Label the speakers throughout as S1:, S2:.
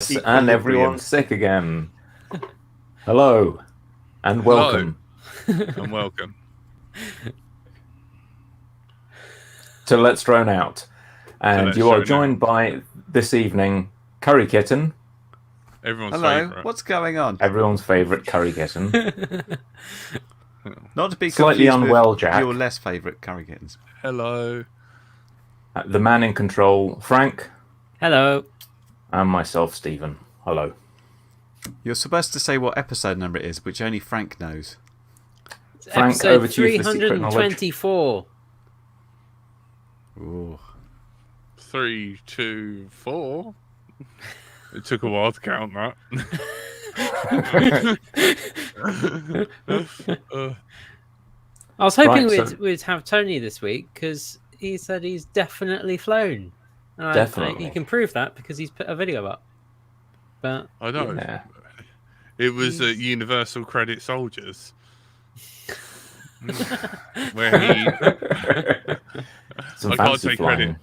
S1: And everyone's sick again. Hello, and welcome.
S2: And welcome
S1: to Let's Drone Out. And you are joined by, this evening, Curry Kitten.
S2: Everyone's favourite.
S3: Hello, what's going on?
S1: Everyone's favourite Curry Kitten.
S3: Not to be
S1: slightly unwell,
S3: with
S1: Jack.
S3: Your less favourite Curry Kittens.
S2: Hello.
S1: The man in control, Frank.
S4: Hello.
S1: And myself, Stephen. Hello.
S3: You're supposed to say what episode number it is, which only Frank knows.
S4: It's
S1: Frank,
S4: episode
S1: over to you for the secret knowledge.
S4: 324.
S3: Ooh.
S2: 3, 2, 4. It took a while to count that.
S4: I was hoping we'd have Tony this week because he said he's definitely flown. And
S1: definitely.
S4: You can prove that because he's put a video up. But
S2: I know.
S1: Yeah.
S2: It was at Universal Credit Soldiers. Where he...
S1: Some fancy flying.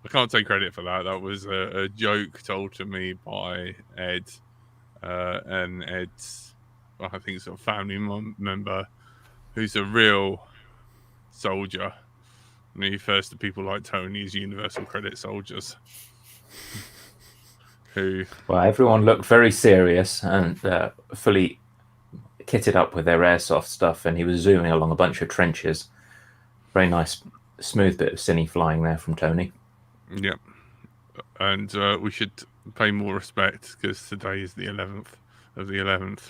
S2: I can't take credit for that. That was a joke told to me by Ed. And Ed's, I think it's a family member who's a real soldier. And he refers to people like Tony as Universal Credit Soldiers.
S1: Well, everyone looked very serious and fully kitted up with their airsoft stuff, and he was zooming along a bunch of trenches. Very nice, smooth bit of cine flying there from Tony.
S2: Yep. And we should pay more respect because today is the 11th of the 11th.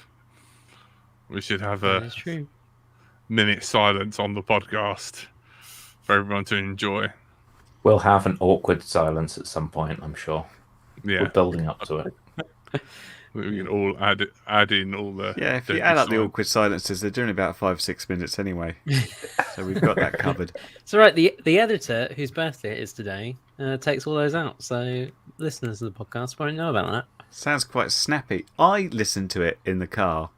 S2: We should have a minute silence on the podcast for everyone to enjoy.
S1: We'll have an awkward silence at some point, I'm sure.
S2: Yeah.
S1: We're building up to it.
S2: We can all add in all the...
S3: Yeah, if you add up the awkward silences, they're doing about 5-6 minutes anyway. So we've got that covered.
S4: It's all right. The editor, whose birthday it is today, takes all those out. So listeners of the podcast won't know about that.
S3: Sounds quite snappy. I listened to it in the car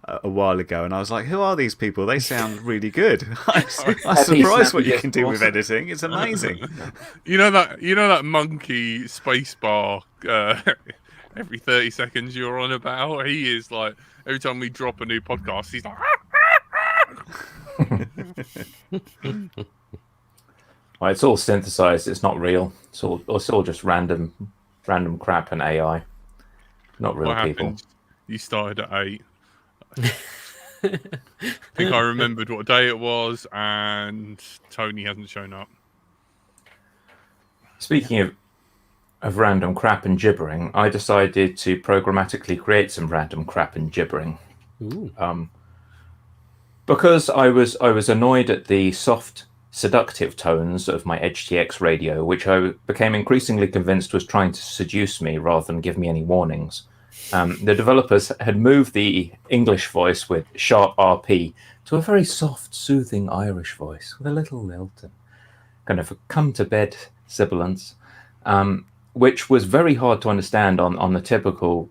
S3: a while ago, and I was like, who are these people? They sound really good. I'm surprised what you can do with editing. It's amazing.
S2: You know that monkey spacebar every 30 seconds you're on about? He is like, every time we drop a new podcast, he's like...
S1: Well, it's all synthesized. It's not real. It's all just random crap and AI. Not real people.
S2: Happened? You started at 8. I think I remembered what day it was, and Tony hasn't shown up.
S1: Speaking of random crap and gibbering, I decided to programmatically create some random crap and gibbering.
S4: Ooh.
S1: Because I was annoyed at the soft, seductive tones of my HTX radio, which I became increasingly convinced was trying to seduce me rather than give me any warnings. The developers had moved the English voice with sharp RP to a very soft, soothing Irish voice with a little lilt and kind of a come-to-bed sibilance, which was very hard to understand on the typical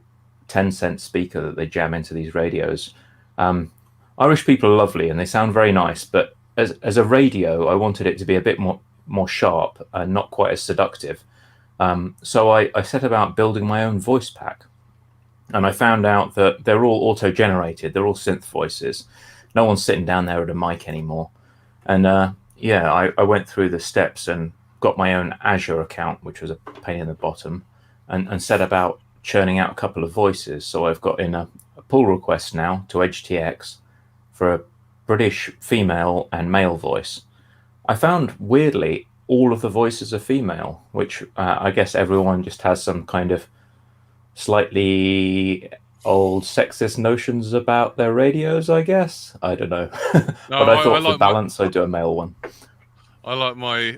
S1: 10-cent speaker that they jam into these radios. Irish people are lovely and they sound very nice, but as a radio, I wanted it to be a bit more sharp and not quite as seductive. So I set about building my own voice pack. And I found out that they're all auto-generated. They're all synth voices. No one's sitting down there at a mic anymore. And I went through the steps and got my own Azure account, which was a pain in the bottom, and set about churning out a couple of voices. So I've got in a pull request now to HTX for a British female and male voice. I found, weirdly, all of the voices are female, which I guess everyone just has some kind of slightly old sexist notions about their radios, I guess. I don't know. But I thought for balance, I'd do a male one.
S2: I like my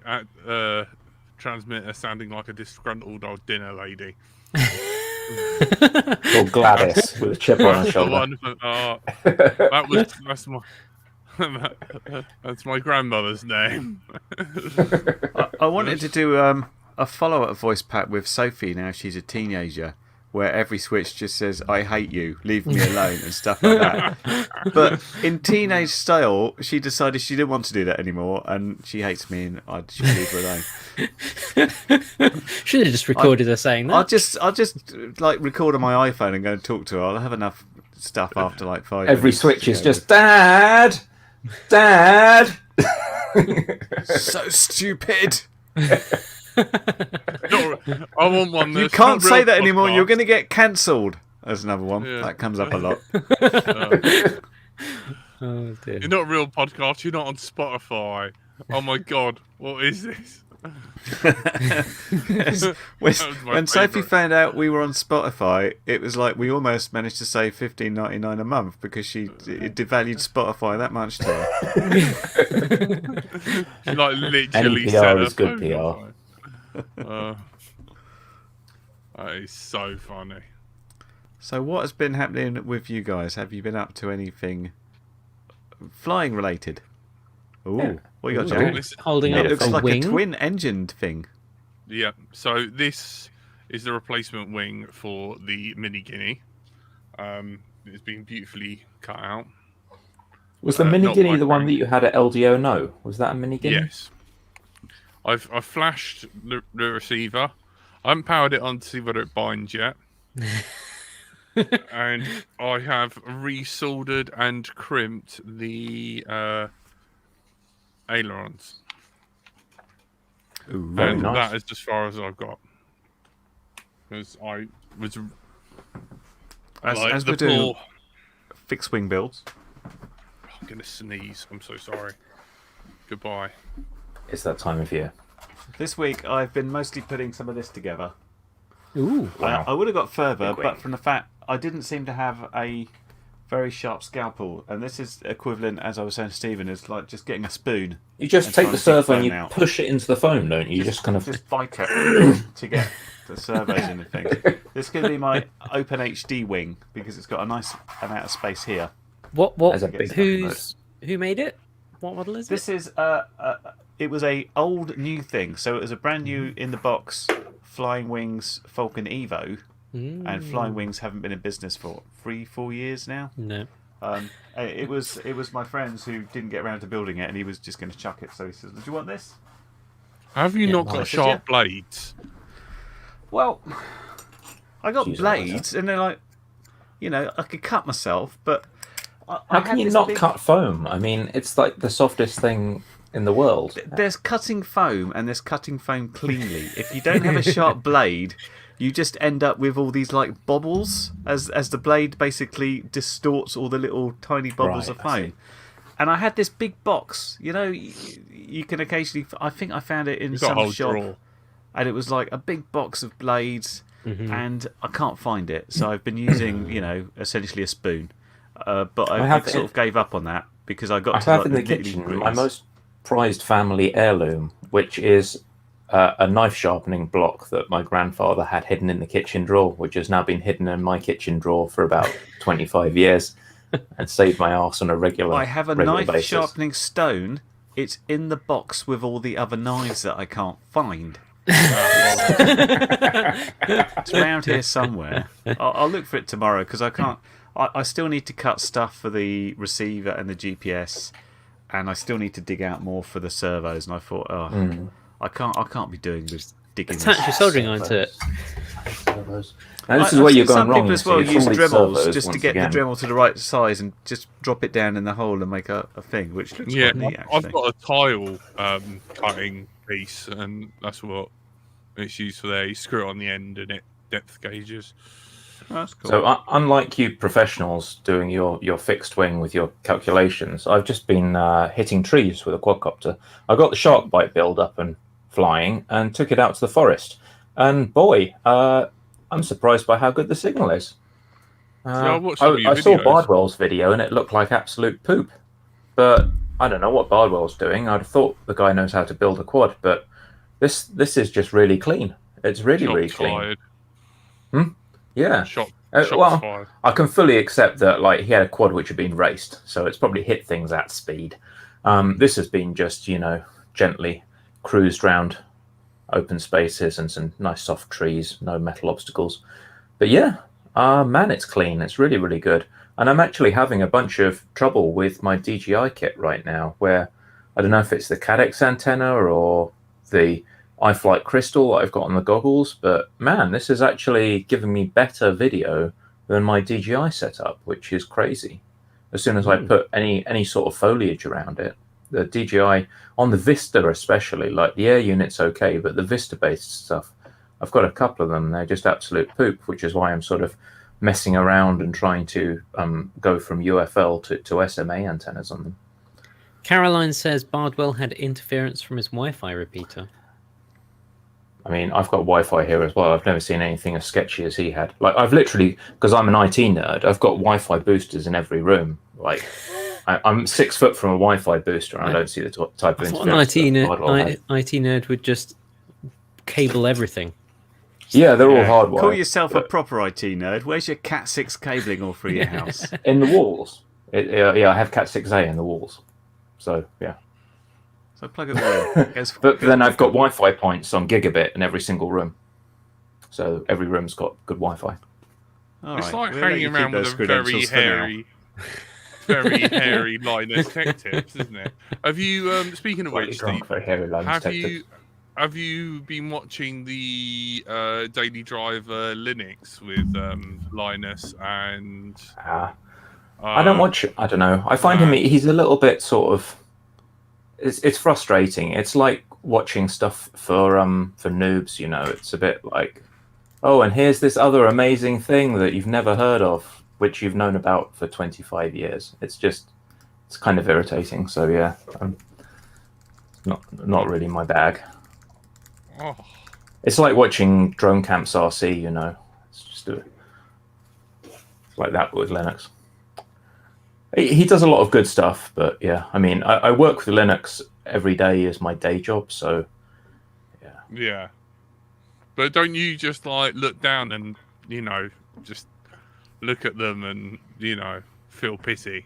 S2: transmitter sounding like a disgruntled old dinner lady.
S1: Or Gladys with a chip on her shoulder.
S2: That's my grandmother's name.
S3: I wanted to do a follow-up voice pack with Sophie now she's a teenager, where every switch just says "I hate you, leave me alone" and stuff like that. But in teenage style, she decided she didn't want to do that anymore, and she hates me, and I should leave her alone.
S4: Should have just recorded her saying that.
S3: I'll just like record on my iPhone and go and talk to her. I'll have enough stuff after like 5
S1: Every
S3: minutes
S1: switch
S3: to
S1: is
S3: go
S1: just Dad.
S3: so stupid.
S2: I want one.
S3: You can't say that anymore. You're going to get cancelled. There's another one that comes up a lot.
S4: Oh dear.
S2: You're not a real podcast. You're not on Spotify. Oh my god, what is this?
S3: When Sophie found out we were on Spotify, it was like we almost managed to save $15.99 a month because it devalued Spotify that much to her.
S2: She like literally
S1: Any
S2: set
S1: PR
S2: her
S1: is good
S2: phone
S1: PR.
S2: aside. That is so funny.
S3: So what has been happening with you guys? Have you been up to anything flying related? Ooh,
S1: Yeah.
S3: what you got,
S2: Ooh.
S3: Jack?
S4: Holding
S3: It
S4: up
S3: looks
S4: a
S3: like
S4: wing.
S3: a twin-engined thing.
S2: Yeah, so this is the replacement wing for the Mini Guinea. It's been beautifully cut out.
S1: Was the Mini
S2: not
S1: Guinea
S2: my
S1: the one
S2: friend.
S1: that you had at LDO? No, was that a Mini Guinea?
S2: Yes. I've flashed the receiver. I haven't powered it on to see whether it binds yet. And I have resoldered and crimped the ailerons.
S3: Ooh,
S1: Very
S2: And
S1: nice.
S2: that is as far as I've got. Because I was
S3: as
S2: the
S3: we're doing
S2: poor...
S3: fixed wing builds.
S2: I'm going to sneeze. I'm so sorry. Goodbye.
S1: It's that time of year.
S3: This week I've been mostly putting some of this together.
S4: Ooh.
S1: Wow.
S3: I would have got further,
S1: Big
S3: but
S1: wing.
S3: from the fact I didn't seem to have a very sharp scalpel, and this is equivalent, as I was saying to Stephen, is like just getting a spoon.
S1: You just
S3: And
S1: take
S3: trying
S1: the
S3: to dig
S1: servo and
S3: foam
S1: you
S3: out.
S1: push it into the foam, don't you? You just kind of...
S3: just bite it to get the servos in the thing. This is going to be my Open HD wing because it's got a nice amount of space here.
S4: What?
S1: As a big
S4: Who made it? What model is
S3: This
S4: it?
S3: is it was a old new thing, so it was a brand new in the box Flying Wings Falcon Evo, and Flying Wings haven't been in business for 3-4 years now.
S4: No.
S3: It was my friends who didn't get around to building it, and he was just going to chuck it. So he says, "Do you want this?"
S2: Have you
S4: Yeah,
S2: not
S4: nice.
S2: got sharp blades?
S3: Well, I got
S1: Jesus,
S3: blades, and they're like, I could cut myself, but I
S1: How
S3: had
S1: can you
S3: this
S1: not
S3: big-
S1: cut foam? I mean, it's like the softest thing in the world.
S3: There's cutting foam, and there's cutting foam cleanly. If you don't have a sharp blade, you just end up with all these like bobbles as the blade basically distorts all the little tiny bobbles
S1: Right,
S3: of
S1: I see.
S3: foam. And I had this big box. You can occasionally. I think I found it in
S2: You've got a
S3: some
S2: whole
S3: shop,
S2: drawer.
S3: and it was like a big box of blades,
S4: Mm-hmm.
S3: and I can't find it. So I've been using, essentially a spoon. But I
S1: have
S3: sort
S1: it-
S3: of gave up on that because I got
S1: I
S3: to
S1: have
S3: like,
S1: in the
S3: nitty
S1: kitchen
S3: gritties.
S1: my most prized family heirloom, which is a knife sharpening block that my grandfather had hidden in the kitchen drawer, which has now been hidden in my kitchen drawer for about 25 years and saved my arse on a regular
S3: I have a
S1: regular
S3: knife
S1: basis.
S3: sharpening stone. It's in the box with all the other knives that I can't find. It's around here somewhere. I'll look for it tomorrow because I can't. I still need to cut stuff for the receiver and the GPS, and I still need to dig out more for the servos. And I thought, I can't be doing this digging.
S4: Attach
S3: this.
S4: your soldering iron to it.
S1: Now, this is where you're going
S3: Some
S1: wrong.
S3: people as
S1: you
S3: well
S1: see,
S3: use
S1: all these
S3: Dremels
S1: servos
S3: just to
S1: once
S3: get
S1: again.
S3: the Dremel to the right size and just drop it down in the hole and make a thing, which looks
S2: Yeah,
S3: quite neat actually.
S2: I've got a tile cutting piece, and that's what it's used for there. You screw it on the end, and it depth gauges.
S3: Oh, that's cool.
S1: So, unlike you professionals doing your fixed wing with your calculations, I've just been hitting trees with a quadcopter. I got the shark bite build up and flying and took it out to the forest. And boy, I'm surprised by how good the signal is.
S2: I watched some of your
S1: I saw
S2: videos.
S1: Bardwell's video and it looked like absolute poop. But I don't know what Bardwell's doing. I'd have thought the guy knows how to build a quad, but this is just really clean. It's really, really
S2: Shots
S1: clean.
S2: fired.
S1: Yeah.
S2: Shots
S1: well,
S2: fired.
S1: I can fully accept that he had a quad which had been raced, so it's probably hit things at speed. This has been just, gently cruised round open spaces and some nice soft trees, no metal obstacles. But yeah, man, it's clean. It's really, really good. And I'm actually having a bunch of trouble with my DJI kit right now, where I don't know if it's the Cadex antenna or the iFlight Crystal that I've got on the goggles, but man, this is actually giving me better video than my DJI setup, which is crazy. As soon as I put any sort of foliage around it, the DJI on the Vista especially, like the Air unit's okay, but the Vista-based stuff, I've got a couple of them. They're just absolute poop, which is why I'm sort of messing around and trying to go from UFL to SMA antennas on them.
S4: Caroline says Bardwell had interference from his Wi-Fi repeater.
S1: I mean, I've got Wi-Fi here as well. I've never seen anything as sketchy as he had. Like, I've literally, because I'm an IT nerd, I've got Wi-Fi boosters in every room. Like, I'm 6 foot from a Wi-Fi booster, and I don't see the type of interference.
S4: An IT nerd would just cable everything.
S1: Yeah, they're all hardwired.
S3: Call yourself a proper IT nerd. Where's your Cat 6 cabling all through your house?
S1: In the walls. Yeah, I have Cat 6A in the walls. So, yeah.
S3: So plug it all in.
S1: But then I've got Wi-Fi points on gigabit in every single room. So every room's got good Wi-Fi.
S2: It's like hanging around with a very hairy Linus Tech Tips, isn't it? Have you, speaking of which, Steve, have you been watching the Daily Driver Linux with Linus and...
S1: I don't watch it. I don't know. I find he's a little bit sort of... It's frustrating. It's like watching stuff for noobs, you know. It's a bit like, oh, and here's this other amazing thing that you've never heard of, which you've known about for 25 years. It's kind of irritating. So yeah, not really my bag.
S2: Oh.
S1: It's like watching Drone Camps RC, you know. It's just like that with Linux. He does a lot of good stuff, but yeah, I mean, I work with Linux every day as my day job, so yeah.
S2: Yeah. But don't you just like look down and, you know, just look at them and, you know, feel pissy?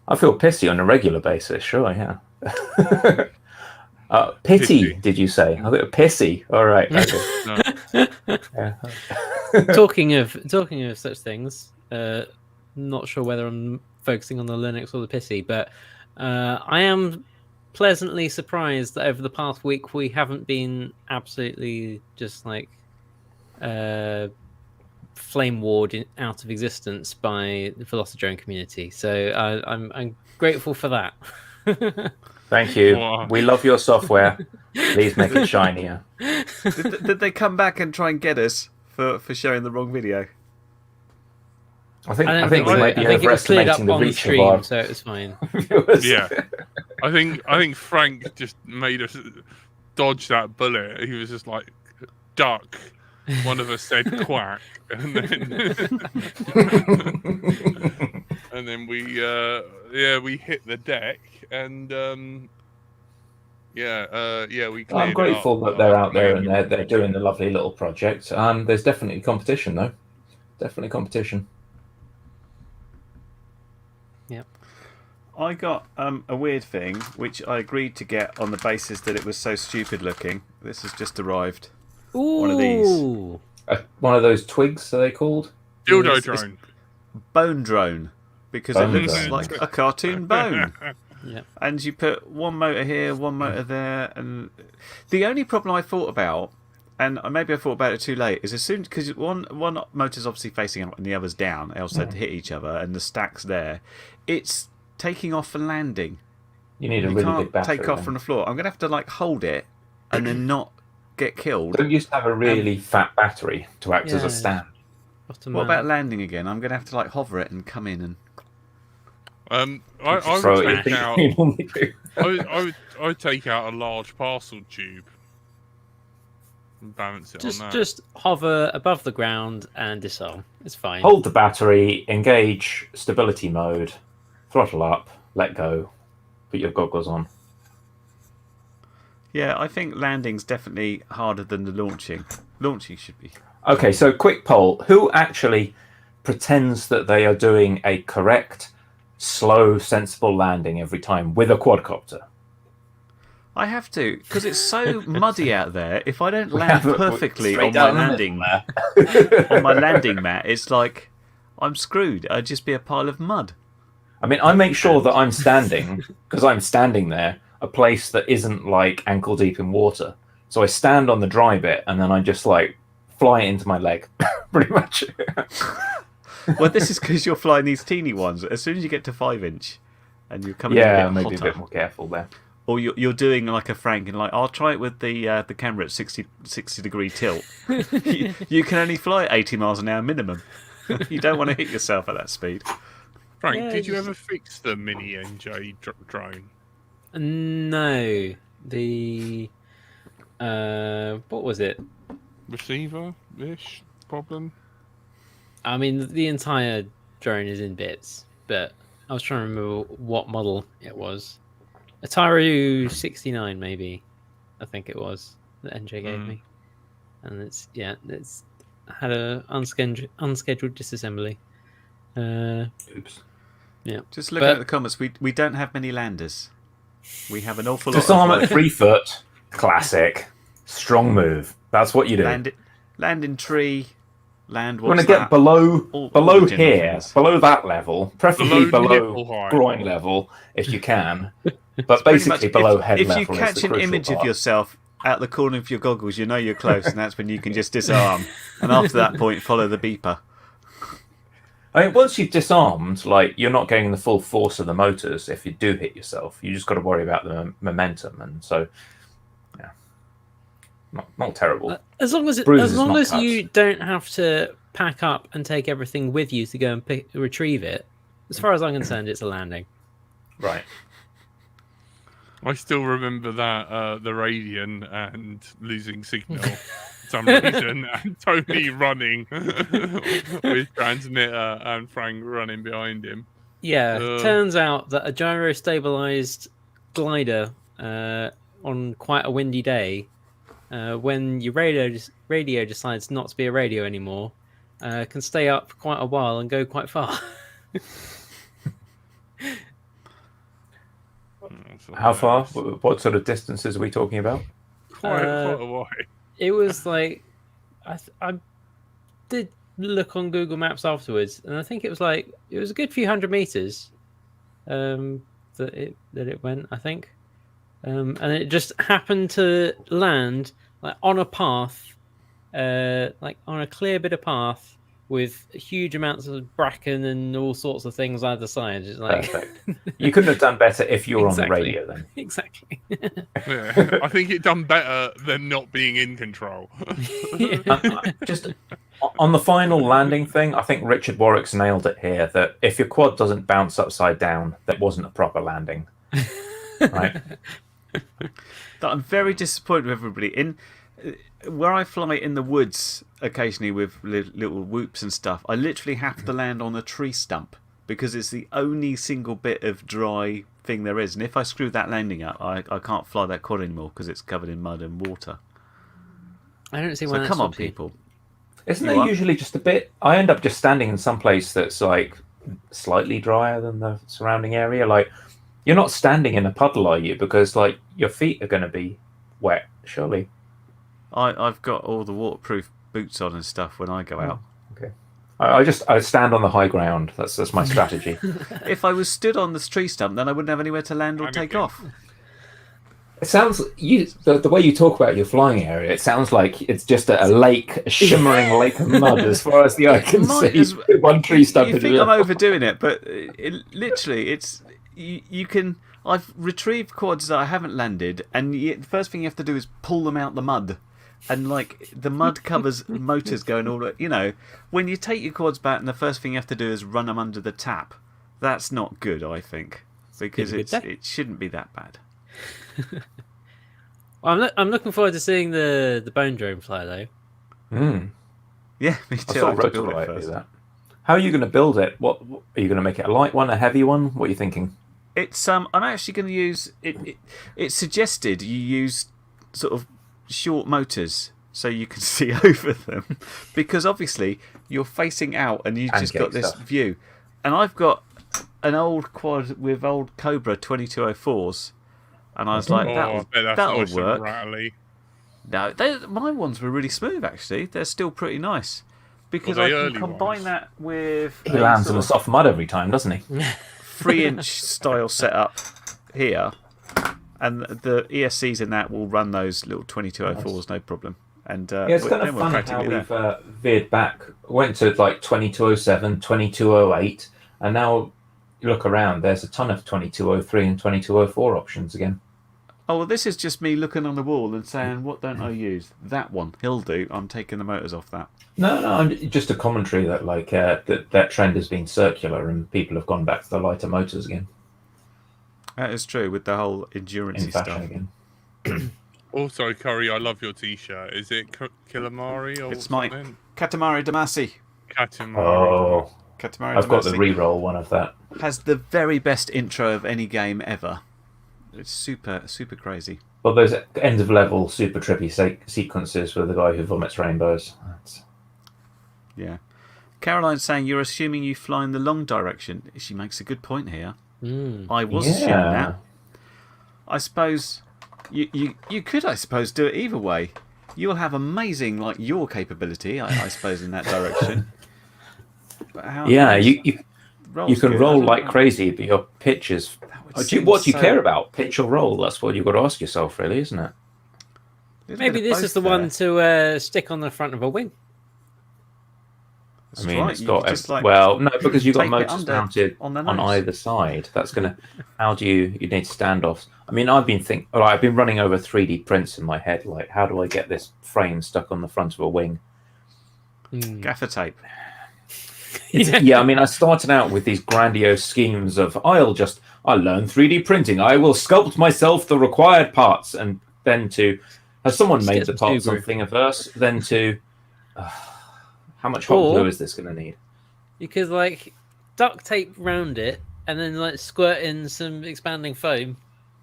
S1: I feel pissy on a regular basis, sure, yeah. Pity, did you say? I thought pissy. All right. Okay.
S2: No.
S4: Talking of such things, not sure whether I'm focusing on the Linux or the pissy, but I am pleasantly surprised that over the past week we haven't been absolutely just like flame warred out of existence by the Velocidrone community. So I'm grateful for that.
S1: Thank you. Wow. We love your software. Please make it shinier.
S3: Did they come back and try and get us for sharing the wrong video?
S1: I think we might be overestimating the reach of our...
S4: so it was fine.
S2: Yeah, I think Frank just made us dodge that bullet. He was just like, duck. One of us said quack, and then we hit the deck, and we.
S1: I'm grateful that they're out there and they're doing the lovely little project. There's definitely competition though, definitely competition.
S4: Yep.
S3: I got a weird thing which I agreed to get on the basis that it was so stupid looking. This has just arrived.
S4: Ooh.
S3: One of these.
S1: One of those twigs, are they called?
S2: Dildo drone.
S3: Bone drone. Because it looks like a cartoon bone.
S4: Yeah.
S3: And you put one motor here, one motor there. And the only problem I thought about, and maybe I thought about it too late, is as soon because one motor's obviously facing up and the other's down, else they'd hit each other, and the stack's there. It's taking off for landing.
S1: You need a really big battery.
S3: Take off from the floor. I'm going to have to like hold it and then not get killed.
S1: Don't used to have a really fat battery to act as a stand.
S3: What about landing again? I'm going to have to like hover it and come in and.
S2: I would take out a large parcel tube and balance it on that.
S4: Just hover above the ground and disarm. It's fine.
S1: Hold the battery, engage stability mode, throttle up, let go, put your goggles on.
S3: Yeah, I think landing's definitely harder than the launching. Launching should be.
S1: Okay, so quick poll. Who actually pretends that they are doing a correct, slow, sensible landing every time with a quadcopter?
S3: I have to, because it's so muddy out there. If I don't
S1: We
S3: land
S1: have it
S3: perfectly
S1: straight
S3: on my
S1: down the middle
S3: landing on my landing mat, it's like I'm screwed. I'd just be a pile of mud.
S1: I mean, I make sure that I'm standing, because I'm standing there, a place that isn't like ankle deep in water. So I stand on the dry bit and then I just like fly it into my leg, pretty much.
S3: Well, this is because you're flying these teeny ones. As soon as you get to 5-inch and you're coming
S1: Yeah,
S3: in a bit
S1: maybe
S3: hotter,
S1: a bit more careful there.
S3: or you're doing like a Frank and like, I'll try it with the camera at 60 degree tilt. you can only fly at 80 miles an hour minimum. You don't want to hit yourself at that speed.
S2: Frank,
S4: Yeah,
S2: did you
S4: just-
S2: ever fix the mini NJ drone?
S4: No, the what was it?
S2: Receiver-ish problem?
S4: I mean, the entire drone is in bits, but I was trying to remember what model it was. A Taru 69, maybe. I think it was that NJ gave me, and it's had a unscheduled disassembly.
S1: Oops.
S4: Yeah,
S3: Just looking
S4: But-
S3: at the comments, we don't have many landers. We have an awful lot
S1: Disarm
S3: of
S1: at 3 foot, classic. Strong move. That's what you do.
S3: land in tree, land.
S1: You want
S3: What's
S1: to get
S3: that?
S1: below
S3: All
S1: below
S3: the general
S1: here,
S3: things.
S1: below that level, preferably
S2: Below
S1: below
S2: nipple height.
S1: groin level if you can, but
S3: Pretty
S1: basically
S3: much,
S1: below
S3: if,
S1: head
S3: if
S1: level.
S3: you
S1: is
S3: catch
S1: the
S3: an
S1: crucial
S3: image
S1: part.
S3: of yourself out the corner of your goggles, you know you're close, and that's when you can just disarm. And after that point, follow the beeper.
S1: I mean, once you've disarmed, like you're not getting the full force of the motors. If you do hit yourself, you just got to worry about the momentum, and so yeah, not terrible.
S4: as long as
S1: Bruises, not
S4: as
S1: cuts.
S4: you don't have to pack up and take everything with you to go and retrieve it. As far as I'm concerned, it's a landing.
S1: Right.
S2: I still remember that the Radian and losing signal for some reason, and Tony running with transmitter and Frank running behind him.
S4: Yeah, turns out that a gyro stabilized glider on quite a windy day, when your radio decides not to be a radio anymore, can stay up for quite a while and go quite far.
S1: How far? What sort of distances are we talking about?
S2: Quite a way.
S4: It was like I did look on Google Maps afterwards, and I think it was a good few hundred meters that it went, I think, and it just happened to land like on a path, like on a clear bit of path with huge amounts of bracken and all sorts of things either side. It's like
S1: Perfect. You couldn't have done better if you were
S4: Exactly.
S1: on the radio then.
S4: exactly.
S2: Yeah. I think it done better than not being in control.
S1: Just on the final landing thing, I think Richard Warwick's nailed it here. That if your quad doesn't bounce upside down, that wasn't a proper landing. Right?
S3: That I'm very disappointed with everybody. Where I fly in the woods occasionally with little whoops and stuff, I literally have to land on a tree stump because it's the only single bit of dry thing there is. And if I screw that landing up, I can't fly that quad anymore because it's covered in mud and water.
S4: I don't see why.
S3: So
S4: that
S3: come on,
S4: stops you.
S3: people.
S1: Isn't
S3: You
S1: there
S3: are?
S1: usually just a bit? I end up just standing in some place that's like slightly drier than the surrounding area. Like you're not standing in a puddle, are you? Because like your feet are going to be wet, surely.
S3: I've got all the waterproof boots on and stuff when I go out.
S1: Okay. I stand on the high ground. That's my strategy.
S3: If I was stood on the tree stump, then I wouldn't have anywhere to land or take
S2: Panicking.
S3: off.
S1: It sounds the way you talk about your flying area. It sounds like it's just a lake, a shimmering lake of mud as far as the eye can
S3: Might
S1: see.
S3: as-
S1: One tree stump.
S3: You
S1: in
S3: think
S1: the
S3: I'm
S1: middle.
S3: overdoing it, but literally, it's you can. I've retrieved quads that I haven't landed, and the first thing you have to do is pull them out the mud, and like the mud covers motors going all. You know, when you take your quads back, and the first thing you have to do is run them under the tap. That's not good, I think, because
S4: Been a good day.
S3: it shouldn't be that bad.
S4: Well, I'm looking forward to seeing the bone drone fly though.
S3: Yeah, me
S1: I
S3: too.
S1: saw
S3: I have to build
S1: Rotofly
S3: it
S1: do
S3: first.
S1: that. How are you going to build it? What are you going to make it? A light one, a heavy one? What are you thinking?
S3: It's I'm actually going to use it. It's suggested you use sort of short motors so you can see over them, because obviously you're facing out and you've just got
S1: Pancake
S3: this
S1: stuff.
S3: view. And I've got an old quad with old Cobra 2204s, And I was like,
S2: I bet that's
S3: that'll
S2: nice and
S3: work.
S2: rattly.
S3: No, my ones were really smooth, actually. They're still pretty nice. Because
S2: Well,
S3: I
S2: the
S3: can
S2: early
S3: combine
S2: ones.
S3: that with
S1: He lands in the soft mud every time, doesn't he?
S3: 3-inch style setup here. And the ESCs in that will run those little 2204s, no problem. And
S1: Yeah, it's kind
S3: then
S1: of
S3: we're
S1: funny how
S3: practically
S1: we've
S3: there.
S1: veered back. Went to like 2207, 2208, and now you look around, there's a ton of 2203 and 2204 options again.
S3: Oh, well, this is just me looking on the wall and saying, what don't I use? That one. He'll do. I'm taking the motors off that.
S1: No, just a commentary that like that trend has been circular and people have gone back to the lighter motors again.
S3: That is true with the whole endurance
S1: In fashion
S3: stuff.
S1: again.
S2: Also, Curry, I love your T-shirt. Is it Kilamari or
S3: It's my
S2: something?
S3: Katamari Damacy.
S2: Katamari.
S1: Oh,
S3: Katamari
S1: I've got the
S3: Damacy
S1: re-roll one of that.
S3: has the very best intro of any game ever. It's super, super crazy.
S1: Well, those end of level super trippy sequences with the guy who vomits rainbows.
S3: Yeah. Caroline's saying you're assuming you fly in the long direction. She makes a good point here. I was assuming that. I suppose you could, I suppose, do it either way. You'll have amazing, like, your capability, I suppose, in that direction. But how,
S1: you can roll like crazy, but your pitch is. What do you care about? Pitch or roll? That's what you've got to ask yourself, really, isn't it?
S4: Maybe this is the one to stick on the front of a wing.
S3: That's
S1: I mean,
S3: right.
S1: it's got
S3: just,
S1: well, no, because you've got
S3: tape it
S1: motors
S3: under
S1: mounted
S3: on the
S1: on
S3: nose.
S1: either side. That's gonna. How do you need standoffs? I mean, I've been running over 3D prints in my head. Like, how do I get this frame stuck on the front of a wing?
S3: Gaffer tape.
S1: Yeah, I mean, I started out with these grandiose schemes of I'll learn 3D printing. I will sculpt myself the required parts, and then to has someone made the parts on Thingiverse? Then to how much hot glue is this going to need?
S4: You could like duct tape round it and then like squirt in some expanding foam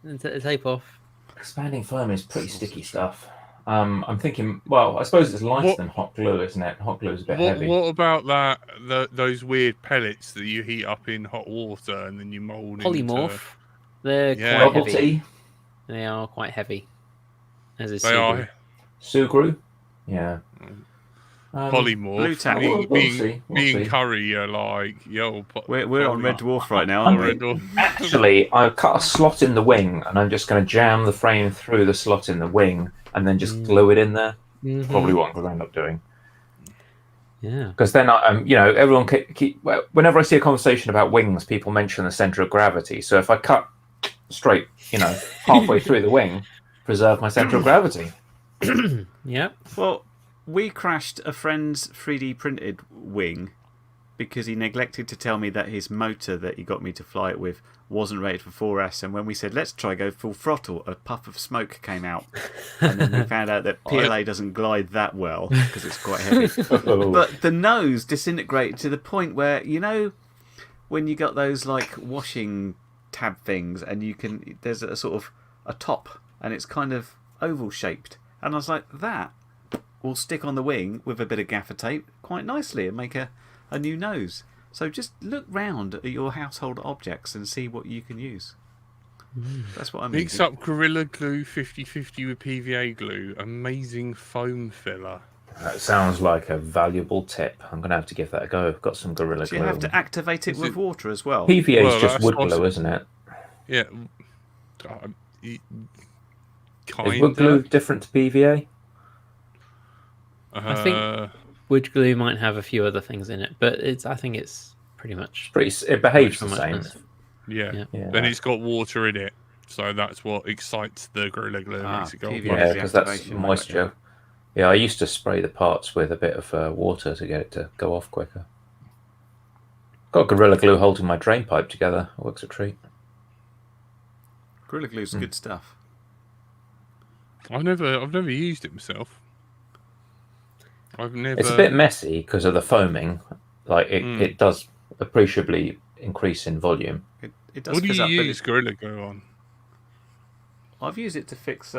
S4: and take the tape off.
S1: Expanding foam is pretty sticky stuff. I'm thinking, well, I suppose it's lighter than hot glue, isn't it? Hot glue is a bit heavy.
S2: What about those weird pellets that you heat up in hot water and then you mold
S4: polymorph? They're quite heavy. They are quite heavy. As is
S1: Sugru? Yeah.
S2: Polymorph. Me and Curry are like, yo.
S3: We're on Red Dwarf right now.
S1: Actually, I cut a slot in the wing, and I'm just going to jam the frame through the slot in the wing, and then just glue it in there. Probably what I'm going to end up doing.
S4: Yeah.
S1: Because then, everyone whenever I see a conversation about wings, people mention the center of gravity. So if I cut straight, halfway through the wing, preserve my center of gravity.
S4: Yeah.
S3: Well, we crashed a friend's 3D printed wing because he neglected to tell me that his motor that he got me to fly it with wasn't rated for 4S. And when we said, let's try go full throttle, a puff of smoke came out. And then we found out that PLA doesn't glide that well because it's quite heavy. But the nose disintegrated to the point where, when you got those like washing tab things and there's a sort of a top and it's kind of oval shaped. And I was like, that will stick on the wing with a bit of gaffer tape quite nicely and make a new nose. So just look round at your household objects and see what you can use. That's what I'm
S2: Mix up Gorilla Glue 50/50 with PVA glue. Amazing foam filler.
S1: That sounds like a valuable tip. I'm going to have to give that a go. I've got some Gorilla Glue.
S3: You have to activate it with water as well.
S1: PVA is just wood glue, isn't it?
S2: Yeah.
S1: Is wood glue different to PVA?
S4: I think wood glue might have a few other things in it, but I think it's pretty much.
S1: It behaves the same.
S2: Yeah. Then it's got water in it, so that's what excites the Gorilla Glue. Makes it go
S1: yeah, because that's moisture. Yeah, I used to spray the parts with a bit of water to get it to go off quicker. Got Gorilla Glue holding my drain pipe together. It works a treat.
S3: Gorilla Glue's good stuff.
S2: I've never used it myself.
S1: It's a bit messy because of the foaming. Like it does appreciably increase in volume.
S3: It does.
S2: What do you use Gorilla Glue on?
S3: I've used it to fix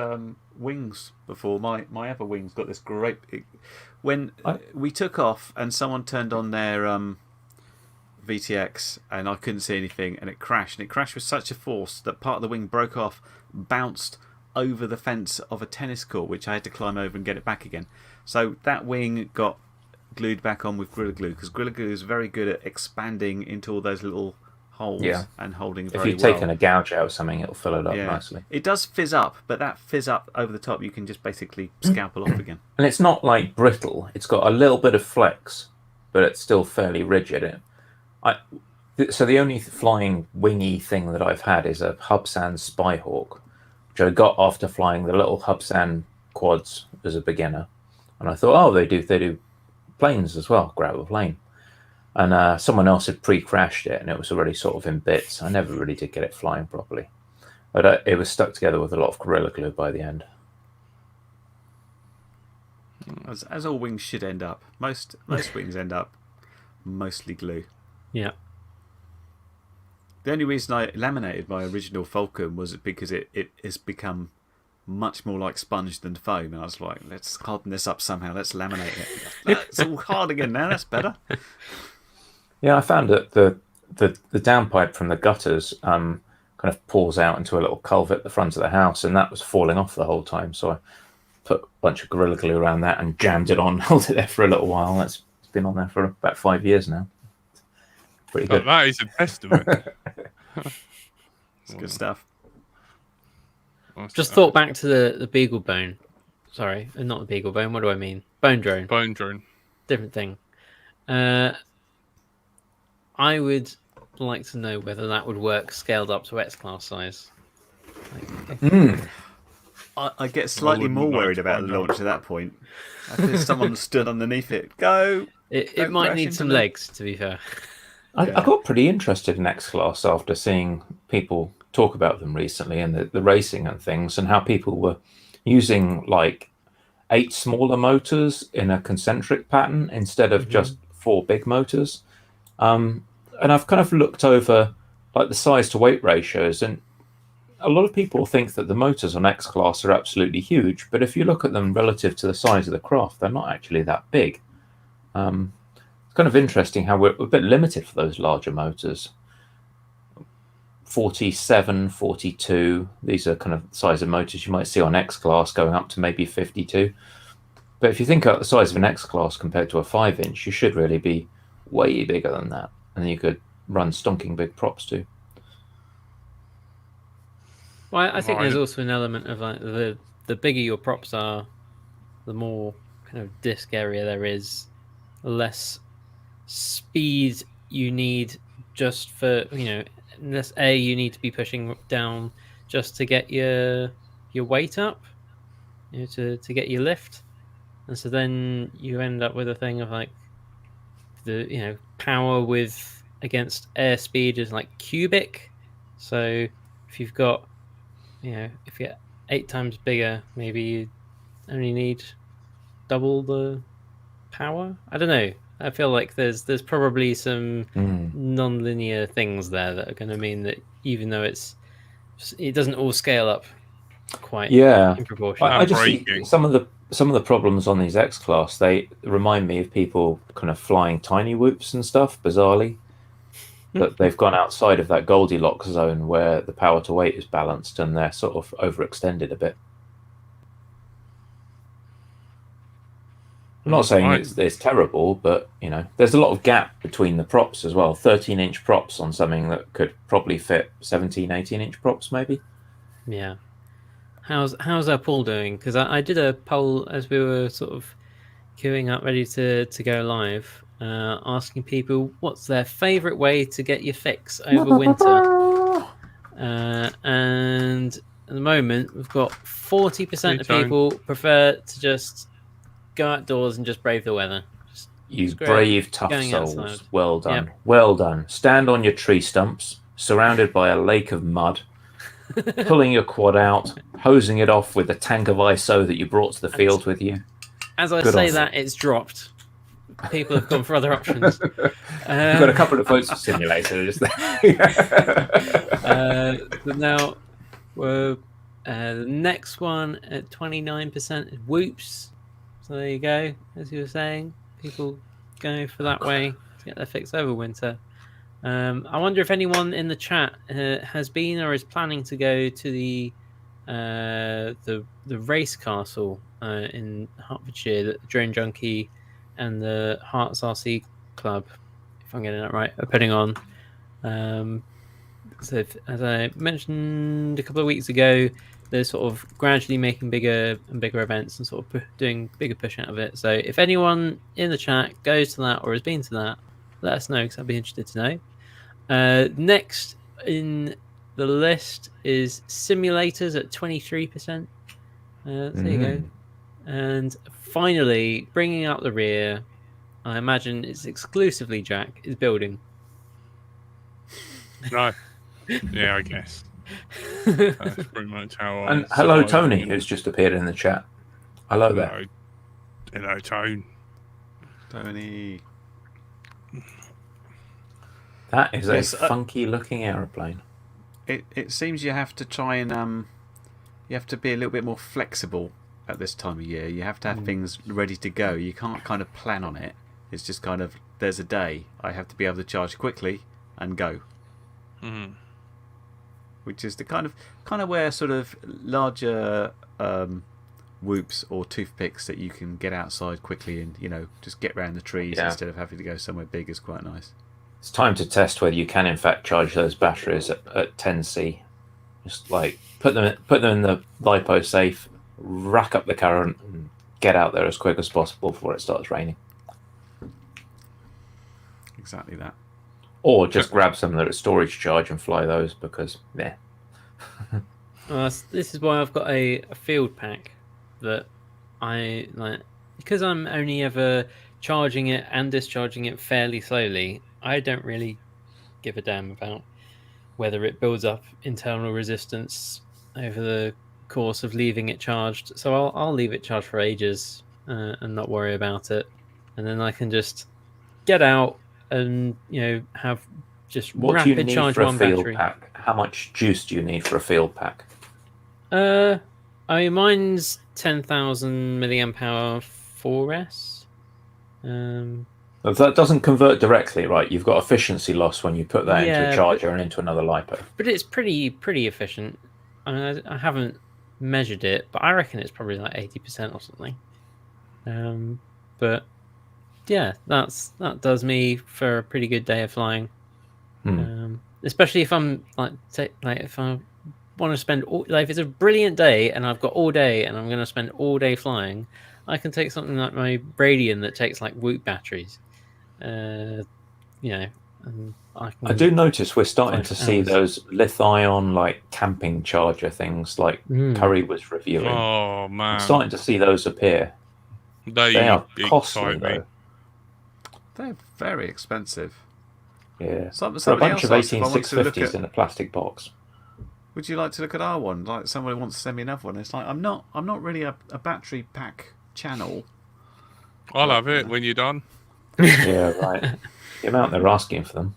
S3: wings before. My other wing's got this great. When we took off and someone turned on their VTX and I couldn't see anything and it crashed. And it crashed with such a force that part of the wing broke off. bounced over the fence of a tennis court, which I had to climb over and get it back again. So that wing got glued back on with Gorilla Glue, because Gorilla Glue is very good at expanding into all those little holes and holding very well.
S1: If you've taken a gouge out of something, it'll fill it up nicely.
S3: It does fizz up, but that fizz up over the top, you can just basically scalpel off again.
S1: And it's not like brittle. It's got a little bit of flex, but it's still fairly rigid. So the only flying wingy thing that I've had is a Hubsan Spy Hawk, which I got after flying the little Hubsan quads as a beginner. And I thought, oh, they do planes as well, grab a plane. And someone else had pre-crashed it, and it was already sort of in bits. I never really did get it flying properly. But it was stuck together with a lot of Gorilla Glue by the end.
S3: As all wings should end up. Most wings end up mostly glue.
S4: Yeah.
S3: The only reason I laminated my original Falcon was because it has become much more like sponge than foam. And I was like, let's harden this up somehow. Let's laminate it. It's all hard again now. That's better.
S1: Yeah, I found that the downpipe from the gutters kind of pours out into a little culvert at the front of the house, and that was falling off the whole time. So I put a bunch of Gorilla Glue around that and jammed it on, held it there for a little while. It's been on there for about 5 years now. Pretty good.
S2: That is a testament.
S3: It's good stuff.
S4: Just thought back to the beagle bone. Sorry, not the beagle bone. What do I mean? Bone drone.
S2: Bone drone.
S4: Different thing. I would like to know whether that would work scaled up to X-class size.
S3: I get slightly more worried about the launch at that point. I think someone stood underneath it. Go!
S4: It might need some legs, to be fair.
S1: I got pretty interested in X-Class after seeing people talk about them recently and the racing and things, and how people were using like 8 smaller motors in a concentric pattern instead of just 4 big motors. And I've kind of looked over like the size to weight ratios, and a lot of people think that the motors on X-Class are absolutely huge, but if you look at them relative to the size of the craft, they're not actually that big. It's kind of interesting how we're a bit limited for those larger motors. 47, 42, these are kind of the size of motors you might see on X-Class going up to maybe 52. But if you think about the size of an X-Class compared to a 5-inch, you should really be way bigger than that. And then you could run stonking big props too.
S4: Well, I think there's also an element of like the bigger your props are, the more kind of disc area there is, the less speed you need just for, unless you need to be pushing down just to get your weight up, to get your lift. And so then you end up with a thing of like the power with against airspeed is like cubic. So if you've got if you're 8 times bigger, maybe you only need double the power. I don't know. I feel like there's probably some non-linear things there that are going to mean that even though it doesn't all scale up quite in proportion.
S1: I just see some of the problems on these X-Class. They remind me of people kind of flying tiny whoops and stuff, bizarrely. But they've gone outside of that Goldilocks zone where the power to weight is balanced, and they're sort of overextended a bit. I'm not saying it's terrible, but there's a lot of gap between the props as well. 13-inch props on something that could probably fit 17, 18-inch props, maybe.
S4: Yeah. How's our poll doing? Because I did a poll as we were sort of queuing up, ready to go live, asking people what's their favourite way to get your fix over winter. And at the moment, we've got 40% of people prefer to just go outdoors and just brave the weather.
S1: You brave, tough souls.
S4: Outside.
S1: Well done. Yep. Well done. Stand on your tree stumps, surrounded by a lake of mud, pulling your quad out, hosing it off with a tank of ISO that you brought to the field with you.
S4: As I say that, it's dropped. People have gone for other options.
S1: We've got a couple of votes for simulator just there.
S4: But now, the next one at 29% is Whoops. So there you go. As you were saying, people going for that way to get their fix over winter. I wonder if anyone in the chat has been or is planning to go to the the race castle in Hertfordshire that the Drone Junkie and the Hearts RC Club, if I'm getting that right, are putting on. So as I mentioned a couple of weeks ago, they're sort of gradually making bigger and bigger events and sort of doing bigger push out of it. So if anyone in the chat goes to that or has been to that, let us know because I'd be interested to know. Next in the list is simulators at 23%. There you go. And finally, bringing up the rear, I imagine it's exclusively Jack, is building.
S2: No. Yeah, I guess. That's pretty much how I.
S1: And hello,
S2: survived.
S1: Tony, who's just appeared in the chat. Hello there.
S2: Hello, Tone.
S3: Tony.
S1: That is
S3: Yes,
S1: a funky-looking aeroplane.
S3: It seems you have to try and you have to be a little bit more flexible at this time of year. You have to have things ready to go. You can't kind of plan on it. It's just kind of, there's a day I have to be able to charge quickly and go.
S2: Mm-hmm.
S3: Which is the kind of where sort of larger whoops or toothpicks that you can get outside quickly and just get round the trees instead of having to go somewhere big is quite nice.
S1: It's time to test whether you can in fact charge those batteries at 10C. Just like put them in the LiPo safe, rack up the current, and get out there as quick as possible before it starts raining.
S3: Exactly that.
S1: Or just grab some that are storage charge and fly those because, yeah.
S4: This is why I've got a field pack that I like. Because I'm only ever charging it and discharging it fairly slowly, I don't really give a damn about whether it builds up internal resistance over the course of leaving it charged. So I'll leave it charged for ages and not worry about it. And then I can just get out and have just
S1: what do you
S4: rapid
S1: need
S4: charge
S1: for a
S4: one
S1: field
S4: battery.
S1: pack? How much juice do you need for a field pack?
S4: I mean, mine's 10,000 milliamp hour 4S.
S1: That doesn't convert directly, right? You've got efficiency loss when you put that into a charger and into another LiPo.
S4: But it's pretty efficient. I mean, I haven't measured it, but I reckon it's probably like 80% or something. But yeah, that does me for a pretty good day of flying. Especially if I'm if I want to spend if it's a brilliant day and I've got all day and I'm going to spend all day flying, I can take something like my Radian that takes like Whoop batteries. And I
S1: do notice we're starting to see those lithium like camping charger things like Curry was reviewing.
S2: Oh man,
S1: I'm starting to see those appear. They are costly though.
S3: They're very expensive.
S1: Yeah, for a bunch of 18650s in a plastic box.
S3: Would you like to look at our one? Like someone wants to send me another one. It's like I'm not really a battery pack channel.
S2: I'll have it when you're done.
S1: Yeah, right. The amount they're asking for them.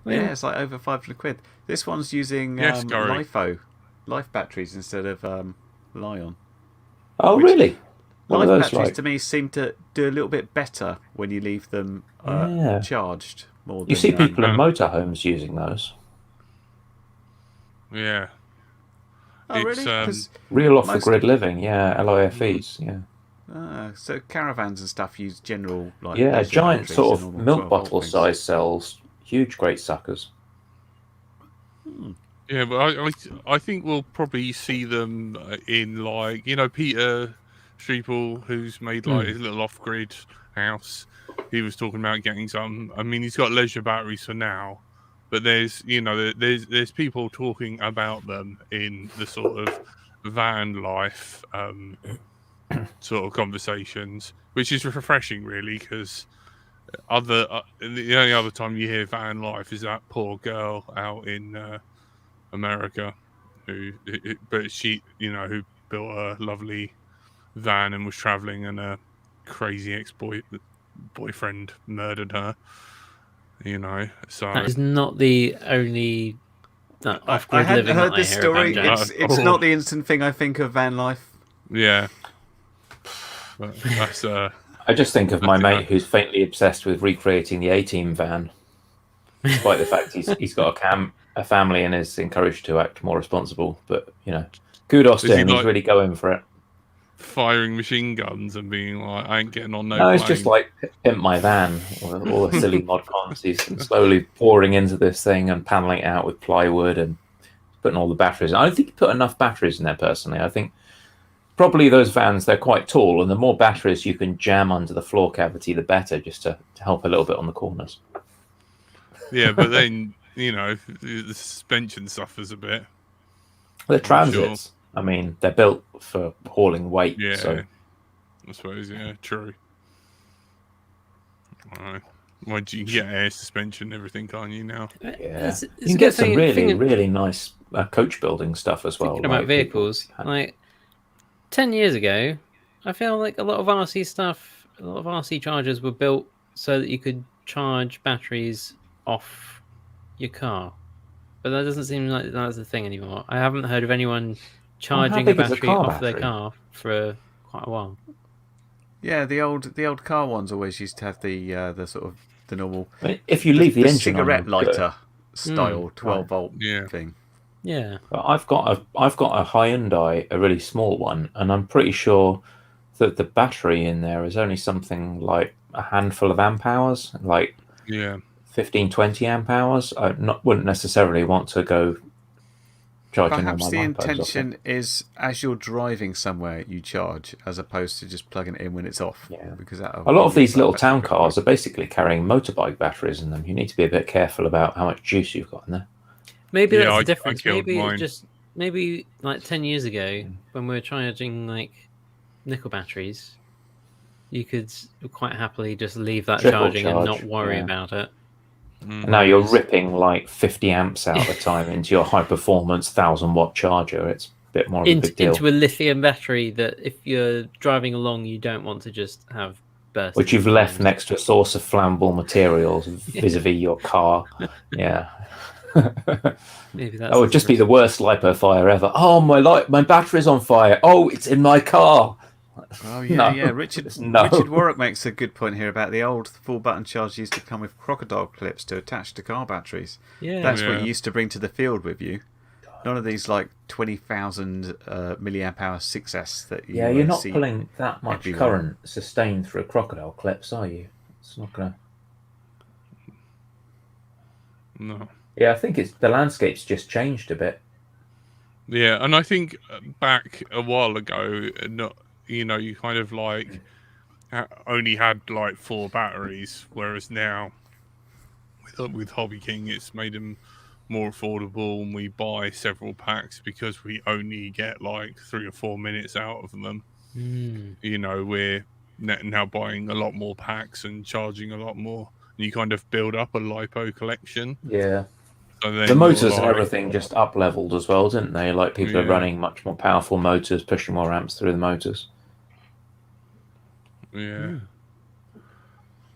S3: Yeah, it's like over £500. This one's using Life batteries instead of Lion.
S1: Oh, really?
S3: Life batteries to me seem to do a little bit better when you leave them charged.
S1: You see people in motorhomes using those.
S2: Yeah.
S3: Oh, really?
S1: Real off-the-grid living, LIFEs,
S3: so caravans and stuff use general
S1: giant sort of milk bottle size cells, huge great suckers.
S2: Yeah, but I think we'll probably see them in Peter Streeple, who's made his little off-grid house. He was talking about getting some. I mean, he's got leisure batteries for now, but there's people talking about them in the sort of van life sort of conversations, which is refreshing, really, because the only other time you hear van life is that poor girl out in America who built a lovely van and was traveling, and a crazy ex-boyfriend murdered her. So
S4: that is not the only off-grid
S3: I hadn't
S4: living
S3: heard
S4: that
S3: this
S4: I hear
S3: story.
S4: about.
S3: It's not the instant thing I think of van life.
S2: Yeah. That's
S1: I just think of my mate who's faintly obsessed with recreating the A-Team van, despite the fact he's got a family and is encouraged to act more responsible. But Kudos
S2: Is
S1: to
S2: he
S1: him. He's
S2: like-
S1: really going for it.
S2: Firing machine guns and being like, I ain't getting on no
S1: No,
S2: plane.
S1: it's just like pimp my van, all the silly mod cons. He's slowly pouring into this thing and paneling it out with plywood and putting all the batteries in. I don't think he put enough batteries in there personally. I think probably those vans, they're quite tall, and the more batteries you can jam under the floor cavity, the better, just to help a little bit on the corners.
S2: Yeah, but then, you know, the suspension suffers a bit.
S1: They're
S2: I'm
S1: transits. I mean, they're built for hauling weight.
S2: Yeah,
S1: So
S2: I suppose, yeah, true. Well, you can get air suspension and everything, can't you, now?
S1: yeah,
S4: It's
S1: you
S4: a
S1: can
S4: good
S1: get some
S4: thing-
S1: really,
S4: thing-
S1: really nice coach building stuff as well.
S4: Thinking about
S1: like people-
S4: vehicles, like 10 years ago, I feel like a lot of RC stuff, a lot of RC chargers were built so that you could charge batteries off your car. But that doesn't seem like that's the thing anymore. I haven't heard of anyone charging a
S1: big is a
S4: battery
S1: car
S4: off their
S1: battery?
S4: car for quite a while.
S3: Yeah, the old car ones always used to have the sort of the normal
S1: I mean, if you leave the engine
S3: cigarette
S1: on, good.
S3: lighter style 12-volt
S2: Yeah.
S3: thing.
S4: Yeah.
S1: But I've got a Hyundai, a really small one, and I'm pretty sure that the battery in there is only something like a handful of amp hours, like
S2: Yeah.
S1: 15, 20 amp hours. I wouldn't necessarily want to go charging
S3: Perhaps
S1: all
S3: the
S1: my lipos off it.
S3: intention is as you're driving somewhere, you charge, as opposed to just plugging it in when it's off.
S1: Yeah.
S3: Because
S1: A lot of these little town cars are basically carrying motorbike batteries in them. You need to be a bit careful about how much juice you've got in there.
S4: Maybe
S2: Yeah,
S4: that's
S2: I
S4: the difference.
S2: killed
S4: Maybe
S2: mine.
S4: it's just maybe like 10 years ago when we were charging like nickel batteries, you could quite happily just leave that
S1: Trickle
S4: charging and
S1: charge,
S4: not worry
S1: yeah.
S4: about it.
S1: And now you're ripping like 50 amps out at a time into your high performance 1,000-watt charger. It's a bit more of a big deal.
S4: Into a lithium battery that if you're driving along, you don't want to just have burst.
S1: Which you've left next to a source of flammable materials vis-a-vis your car. Yeah.
S4: Maybe that's
S1: That would just be the worst lipo fire ever. Oh, my battery's on fire. Oh, it's in my car.
S3: Oh yeah,
S1: No.
S3: yeah. Richard
S1: No.
S3: Richard Warwick makes a good point here about the old full button charger used to come with crocodile clips to attach to car batteries.
S4: Yeah.
S3: That's what
S2: Yeah.
S3: you used to bring to the field with you. None of these like 20,000 milliamp hour 6S that you
S1: Yeah, you're not
S3: see.
S1: pulling that much
S3: everywhere.
S1: current sustained through crocodile clips, are you? It's not going to...
S2: No.
S1: Yeah, I think the landscape's just changed a bit.
S2: Yeah, and I think back a while ago, you kind of like only had like 4 batteries, whereas now with Hobby King, it's made them more affordable, and we buy several packs because we only get like 3 or 4 minutes out of them.
S4: Mm.
S2: We're now buying a lot more packs and charging a lot more, and you kind of build up a lipo collection.
S1: Yeah.
S2: So then
S1: The motors
S2: you're
S1: and
S2: like-
S1: everything just up-leveled as well, didn't they? Like people are
S2: Yeah.
S1: running much more powerful motors, pushing more amps through the motors.
S2: Yeah.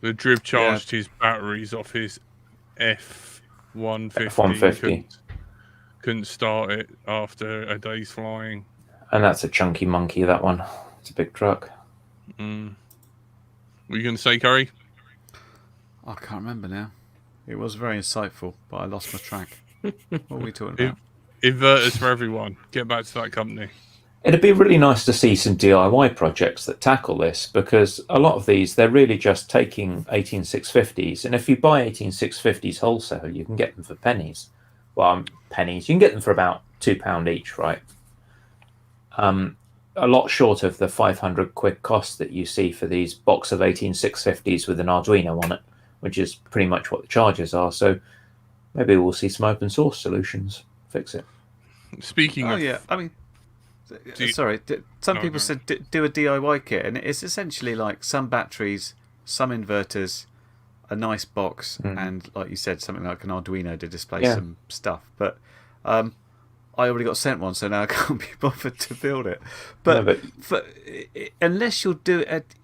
S2: The Driv charged his batteries off his F-150.
S1: F-150.
S2: Couldn't start it after a day's flying.
S1: And that's a chunky monkey, that one. It's a big truck.
S2: Mm. What you going to say, Curry?
S3: I can't remember now. It was very insightful, but I lost my track. What were we talking about?
S2: Inverters for everyone. Get back to that company.
S1: It'd be really nice to see some DIY projects that tackle this, because a lot of these, they're really just taking 18650s. And if you buy 18650s wholesale, you can get them for pennies. Well, pennies. You can get them for about £2 each, right? A lot short of the 500 quid cost that you see for these box of 18650s with an Arduino on it, which is pretty much what the chargers are. So maybe we'll see some open source solutions fix it.
S2: Speaking
S3: Oh
S2: of...
S3: yeah, I mean,
S2: Do you-
S3: sorry. Some
S2: No,
S3: people
S2: no.
S3: said do a DIY kit, and it's essentially like some batteries, some inverters, a nice box, and like you said, something like an Arduino to display
S1: Yeah.
S3: some stuff. But I already got sent one, so now I can't be bothered to build it. But,
S1: No, but-
S3: unless you'll do it,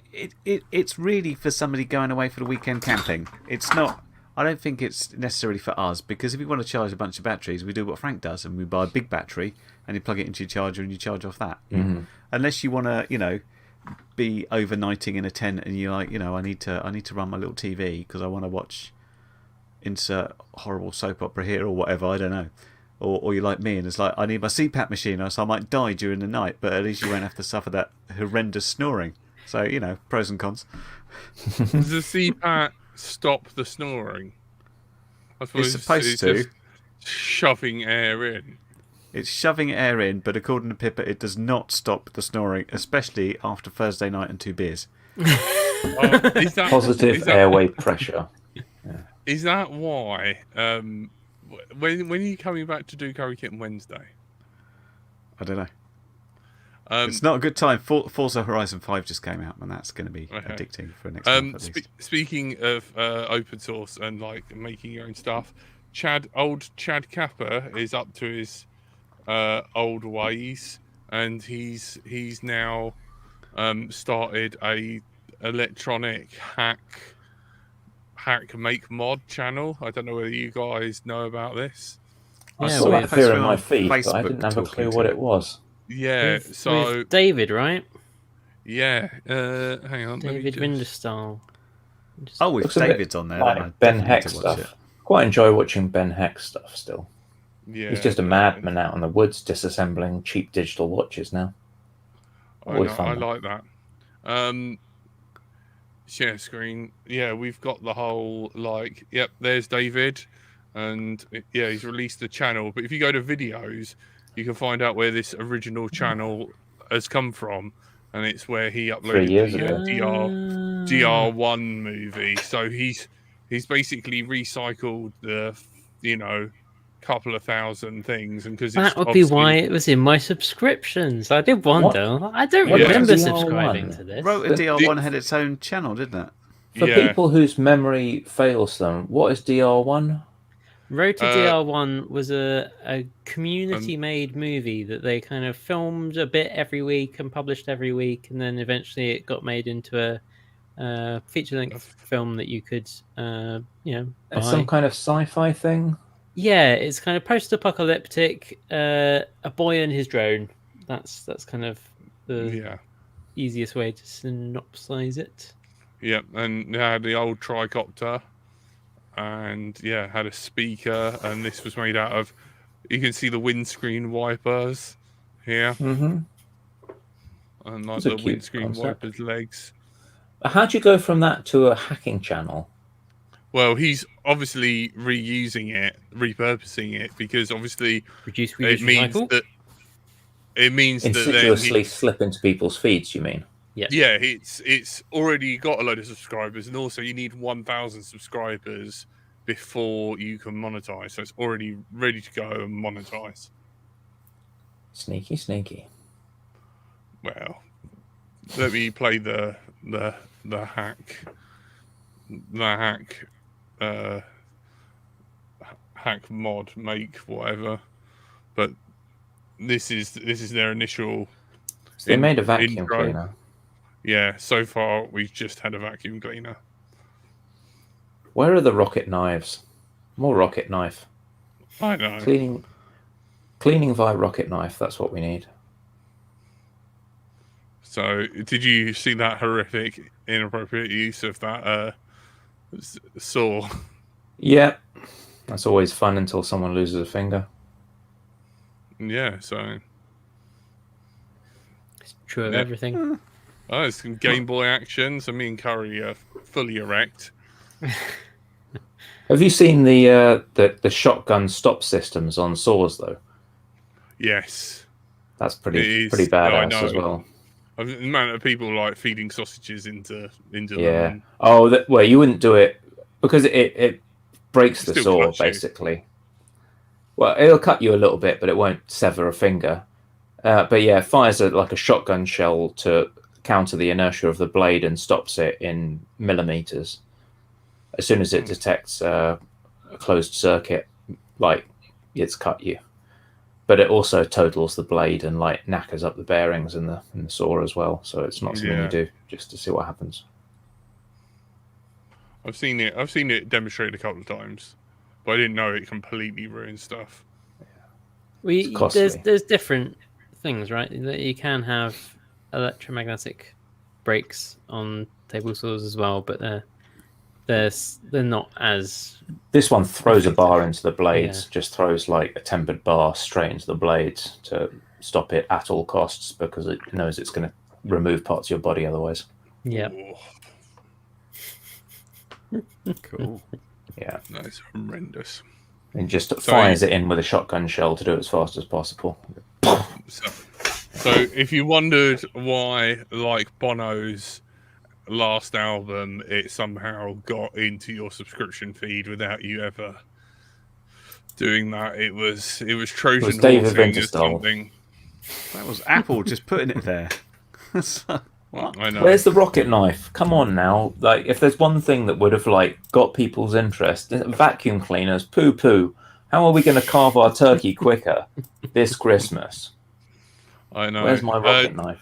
S3: it's really for somebody going away for the weekend camping. It's not. I don't think it's necessarily for us, because if you want to charge a bunch of batteries, we do what Frank does, and we buy a big battery and you plug it into your charger and you charge off that. Unless you want to, be overnighting in a tent and you're like, I need to run my little TV because I want to watch insert horrible soap opera here or whatever. I don't know. or you're like me and it's like, I need my CPAP machine, so I might die during the night, but at least you won't have to suffer that horrendous snoring. So, you know, pros and cons.
S2: Does the CPAP stop the snoring? I suppose
S3: It's supposed to.
S2: just shoving air in.
S3: It's shoving air in, but according to Pippa, it does not stop the snoring, especially after Thursday night and 2 beers.
S1: Positive airway pressure.
S2: Is that why? When are you coming back to do Curry Kitten Wednesday?
S3: I don't know. It's not a good time. Forza Horizon 5 just came out, and that's going to be addicting for next month at least.
S2: Speaking of open source and like making your own stuff, Chad Kappa is up to his old ways, and he's now started a electronic hack make mod channel. I don't know whether you guys know about this.
S1: I
S4: Yeah,
S1: saw that
S4: with-
S1: appear in my
S3: Facebook
S1: feed, but I didn't have a clue
S3: talking
S1: what
S3: to
S1: it was.
S2: Yeah, so
S4: with David, right?
S2: yeah, hang on,
S4: David
S2: let me
S4: Winterstall.
S3: Oh, if
S1: Looks a bit
S3: David's on there, then I
S1: like Ben
S3: definitely
S1: Heck
S3: need to watch
S1: stuff. Quite enjoy watching Ben Heck stuff still.
S2: yeah,
S1: He's just a madman out in the woods disassembling cheap digital watches now. Always
S2: I
S1: fun.
S2: like that. Share screen. Yeah, we've got the whole like. Yep, there's David, and yeah, he's released the channel. But if you go to videos, you can find out where this original channel has come from, and it's where he
S1: 3
S2: uploaded
S1: years
S2: the
S1: ago.
S2: DR1 movie. So he's basically recycled the couple of thousand things, and because
S4: That would be why it was in my subscriptions. I did wonder. I don't
S2: What is
S4: remember
S1: DR1?
S4: subscribing to this.
S3: Rota DR1 had its own channel, didn't it?
S1: For people whose memory fails them, what is DR1?
S4: Rota DR1 was a community-made movie that they kind of filmed a bit every week and published every week, and then eventually it got made into a feature-length film that you could, buy.
S1: It's some kind of sci-fi thing?
S4: Yeah, it's kind of post-apocalyptic. A boy and his drone. That's kind of the easiest way to synopsize it.
S2: Yeah, and had the old tricopter, and had a speaker, and this was made out of. You can see the windscreen wipers here,
S1: Mm-hmm.
S2: and like the windscreen wipers legs.
S1: How'd you go from that to a hacking channel?
S2: Well, he's obviously reusing it, repurposing it, because obviously it means that
S1: insidiously slip into people's feeds. You mean?
S4: Yeah.
S2: Yeah, it's already got a load of subscribers, and also you need 1,000 subscribers before you can monetize. So it's already ready to go and monetize.
S1: Sneaky.
S2: Well, let me play the hack mod make whatever. But this is their initial.
S1: So they made a vacuum
S2: intro.
S1: cleaner.
S2: Yeah, so far we've just had a vacuum cleaner.
S1: Where are the rocket knives? More rocket knife.
S2: I know.
S1: Cleaning via rocket knife. That's what we need.
S2: So, did you see that horrific, inappropriate use of that saw?
S1: Yeah, that's always fun until someone loses a finger.
S2: Yeah, so.
S4: It's true of everything.
S2: Oh, it's some Game Boy action. So me and Curry are fully erect.
S1: Have you seen the shotgun stop systems on saws though?
S2: Yes,
S1: that's pretty badass as well.
S2: The amount of people like feeding sausages into them.
S1: Yeah. Oh, well, you wouldn't do it because it breaks the saw basically. Well, it'll cut you a little bit, but it won't sever a finger. But yeah, it fires like a shotgun shell to counter the inertia of the blade and stops it in millimeters. As soon as it detects a closed circuit, like it's cut you. But it also totals the blade and like knackers up the bearings in the saw as well. So it's not something you do just to see what happens.
S2: I've seen it demonstrated a couple of times, but I didn't know it completely ruins stuff.
S4: There's different things, right? That you can have electromagnetic brakes on table saws as well, but they're they're not as
S1: This one throws a
S4: effective.
S1: bar into the blades,
S4: Yeah.
S1: just throws like a tempered bar straight into the blades to stop it at all costs because it knows it's going to remove parts of your body otherwise.
S4: Yeah.
S3: Cool.
S1: Yeah.
S2: That's horrendous.
S1: And just fires it in with a shotgun shell to do it as fast as possible.
S2: So if you wondered why, like Bono's last album, it somehow got into your subscription feed without you ever doing that, it was Trojan
S1: David
S2: horsing as
S1: Winterstall.
S2: something.
S3: That was Apple just putting it there. What?
S2: I know.
S1: Where's the rocket knife? Come on now. Like, if there's one thing that would have like got people's interest, vacuum cleaners, poo. How are we going to carve our turkey quicker this Christmas?
S2: I know.
S1: Where's my rocket knife?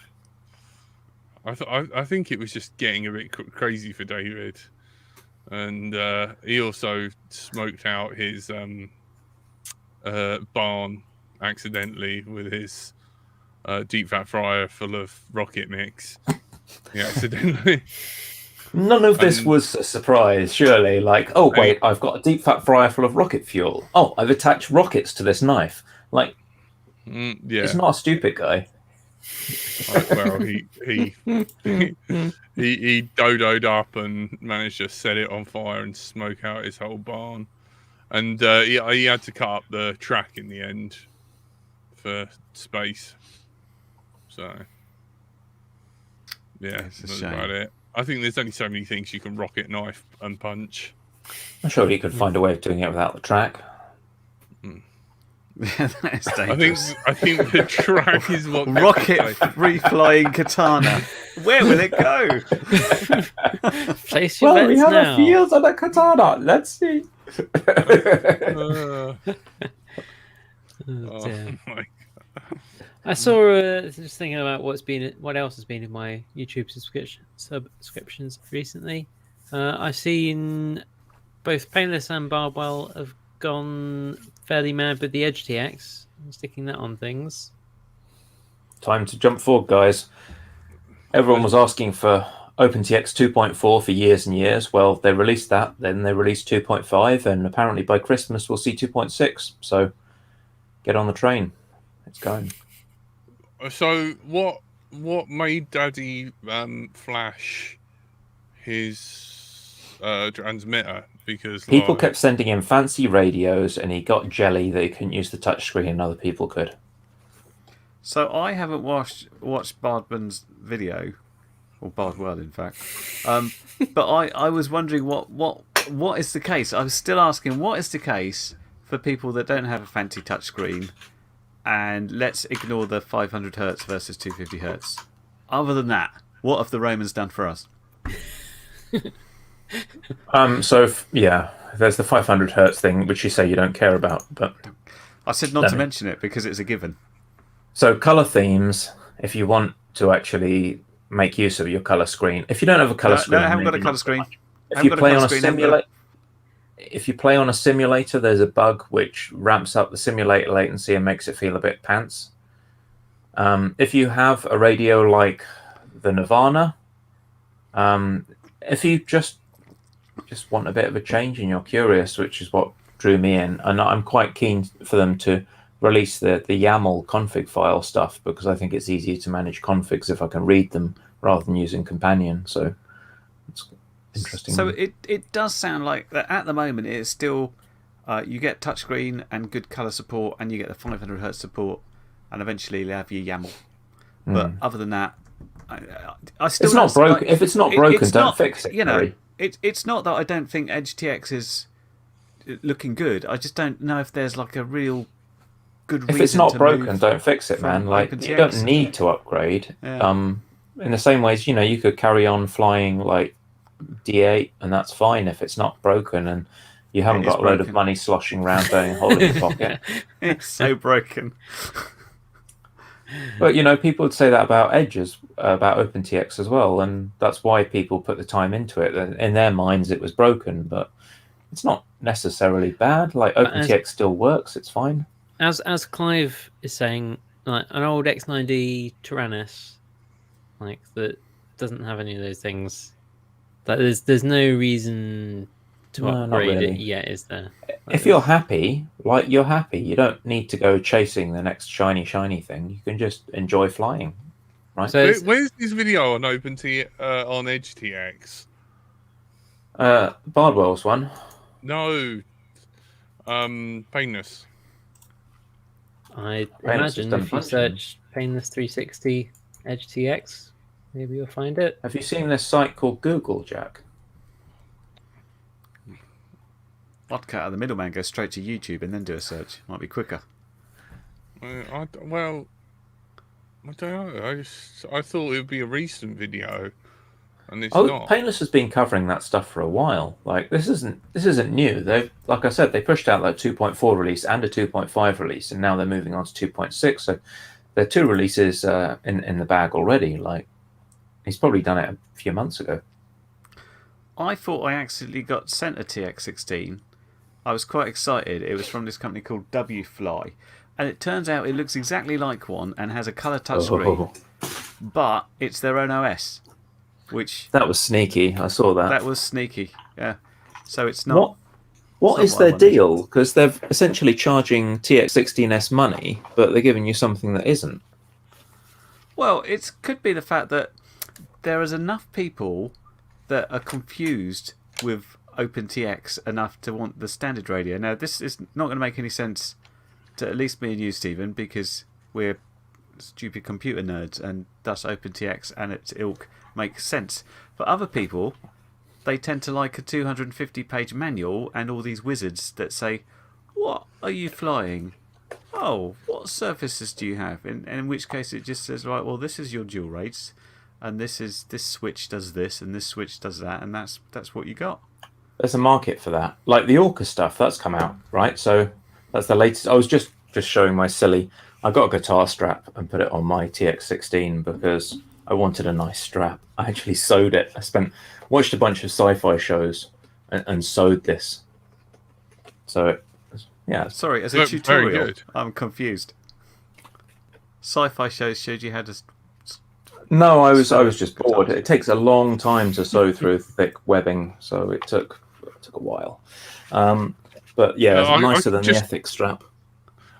S2: I think it was just getting a bit crazy for David, and he also smoked out his barn accidentally with his deep fat fryer full of rocket mix. Yeah, accidentally.
S1: None of this was a surprise, surely. Like, oh wait, I've got a deep fat fryer full of rocket fuel. Oh, I've attached rockets to this knife. Like,
S2: yeah,
S1: it's not a stupid guy.
S2: Well, he dodoed up and managed to set it on fire and smoke out his whole barn. And he had to cut up the track in the end for space. So, yeah, that's about it. I think there's only so many things you can rocket, knife, and punch.
S1: I'm sure he could find a way of doing it without the track.
S3: That is dangerous.
S2: I think the track is what
S3: rocket free flying katana. Where will it go?
S4: Place your
S1: Well, we
S4: bets
S1: have
S4: now.
S1: a field and a katana. Let's see.
S2: Oh
S4: dear.
S2: my.
S4: I saw just thinking about what else has been in my YouTube subscriptions recently. I've seen both Painless and Barbwell have gone fairly mad with the Edge TX and sticking that on things.
S1: Time to jump forward, guys. Everyone was asking for OpenTX 2.4 for years and years. Well, they released that, then they released 2.5, and apparently by Christmas we'll see 2.6. So get on the train. It's going.
S2: So what made Daddy flash his transmitter? Because
S1: people kept sending him fancy radios, and he got jelly that he couldn't use the touchscreen, and other people could.
S3: So I haven't watched Bardman's video, or Bardwell, in fact. But I was wondering what is the case. I was still asking what is the case for people that don't have a fancy touchscreen, and let's ignore the 500 hertz versus 250 hertz. Other than that, what have the Romans done for us?
S1: There's the 500 hertz thing, which you say you don't care about, but
S3: I said not to mention it because it's a given.
S1: So color themes, if you want to actually make use of your color screen, if you don't have a color screen,
S3: I haven't got a color screen.
S1: If you play on a simulator, there's a bug which ramps up the simulator latency and makes it feel a bit pants. If you have a radio like the Nirvana, if you just want a bit of a change and you're curious, which is what drew me in, and I'm quite keen for them to release the YAML config file stuff because I think it's easier to manage configs if I can read them rather than using Companion. So it's interesting.
S3: So it does sound like that at the moment it's still you get touchscreen and good color support, and you get the 500 hertz support, and eventually you'll have your YAML. But other than that, I still
S1: it's not broken. If it's not broken, don't fix it.
S3: You know, it's not that I don't think Edge TX is looking good. I just don't know if there's like a real good reason.
S1: If it's not broken, don't fix it, man. Like
S3: OpenTX.
S1: you don't need to upgrade.
S3: Yeah.
S1: In the same ways, you could carry on flying like D8, and that's fine if it's not broken and you haven't got a load of money sloshing around burning a hole in your pocket.
S3: It's so broken.
S1: But people would say that about Edges, about OpenTX as well, and that's why people put the time into it. In their minds, it was broken, but it's not necessarily bad. Like OpenTX still works; it's fine.
S4: As Clive is saying, like an old X9D Tyrannus, like that doesn't have any of those things. Like, there's no reason to
S1: No, not
S4: upgrade
S1: really.
S4: it yet, is there? Like,
S1: If you're happy, like you're happy, you don't need to go chasing the next shiny thing. You can just enjoy flying, right?
S4: So it's,
S2: Where's this video on on HTX?
S1: Bardwell's one.
S2: No, Painless.
S4: I
S1: Painless has
S4: imagine
S1: done
S4: if you
S1: bunching.
S4: search Painless 360 HTX, maybe you'll find it.
S1: Have you seen this site called Google, Jack?
S3: I'd cut out the middleman, go straight to YouTube, and then do a search. Might be quicker.
S2: I don't know. I thought it would be a recent video, and it's not.
S1: Painless has been covering that stuff for a while. Like this isn't new. They, like I said, they pushed out that 2.4 release and a 2.5 release, and now they're moving on to 2.6. So there are 2 releases in the bag already. Like he's probably done it a few months ago.
S3: I thought I accidentally got sent a TX16. I was quite excited. It was from this company called WFly. And it turns out it looks exactly like one and has a colour touchscreen. But it's their own OS. Which
S1: That was sneaky. I saw that.
S3: that was sneaky. Yeah. So it's not.
S1: What
S3: it's
S1: is
S3: not
S1: their
S3: what I wanted.
S1: deal? Because they're essentially charging TX16S money, but they're giving you something that isn't.
S3: Well, it could be the fact that there is enough people that are confused with OpenTX enough to want the standard radio. Now, this is not going to make any sense to at least me and you, Stephen, because we're stupid computer nerds, and thus OpenTX and its ilk makes sense. For other people, they tend to like a 250-page manual and all these wizards that say, "What are you flying? Oh, what surfaces do you have?" And in which case it just says, right, well, this is your dual rates, and this switch does this, and this switch does that, and that's what you got.
S1: There's a market for that. Like the Orca stuff, that's come out, right? So that's the latest. I was just showing my silly. I got a guitar strap and put it on my TX16 because I wanted a nice strap. I actually sewed it. Watched a bunch of sci-fi shows and sewed this. So yeah,
S3: Sorry, as a
S2: Very
S3: tutorial,
S2: good.
S3: I'm confused. Sci-fi shows showed you how to.
S1: no, I was
S3: So-
S1: just bored. It takes a long time to sew through thick webbing, so it took a while. But yeah, it's
S2: I
S1: nicer
S2: could
S1: than
S2: just-
S1: the Ethics strap.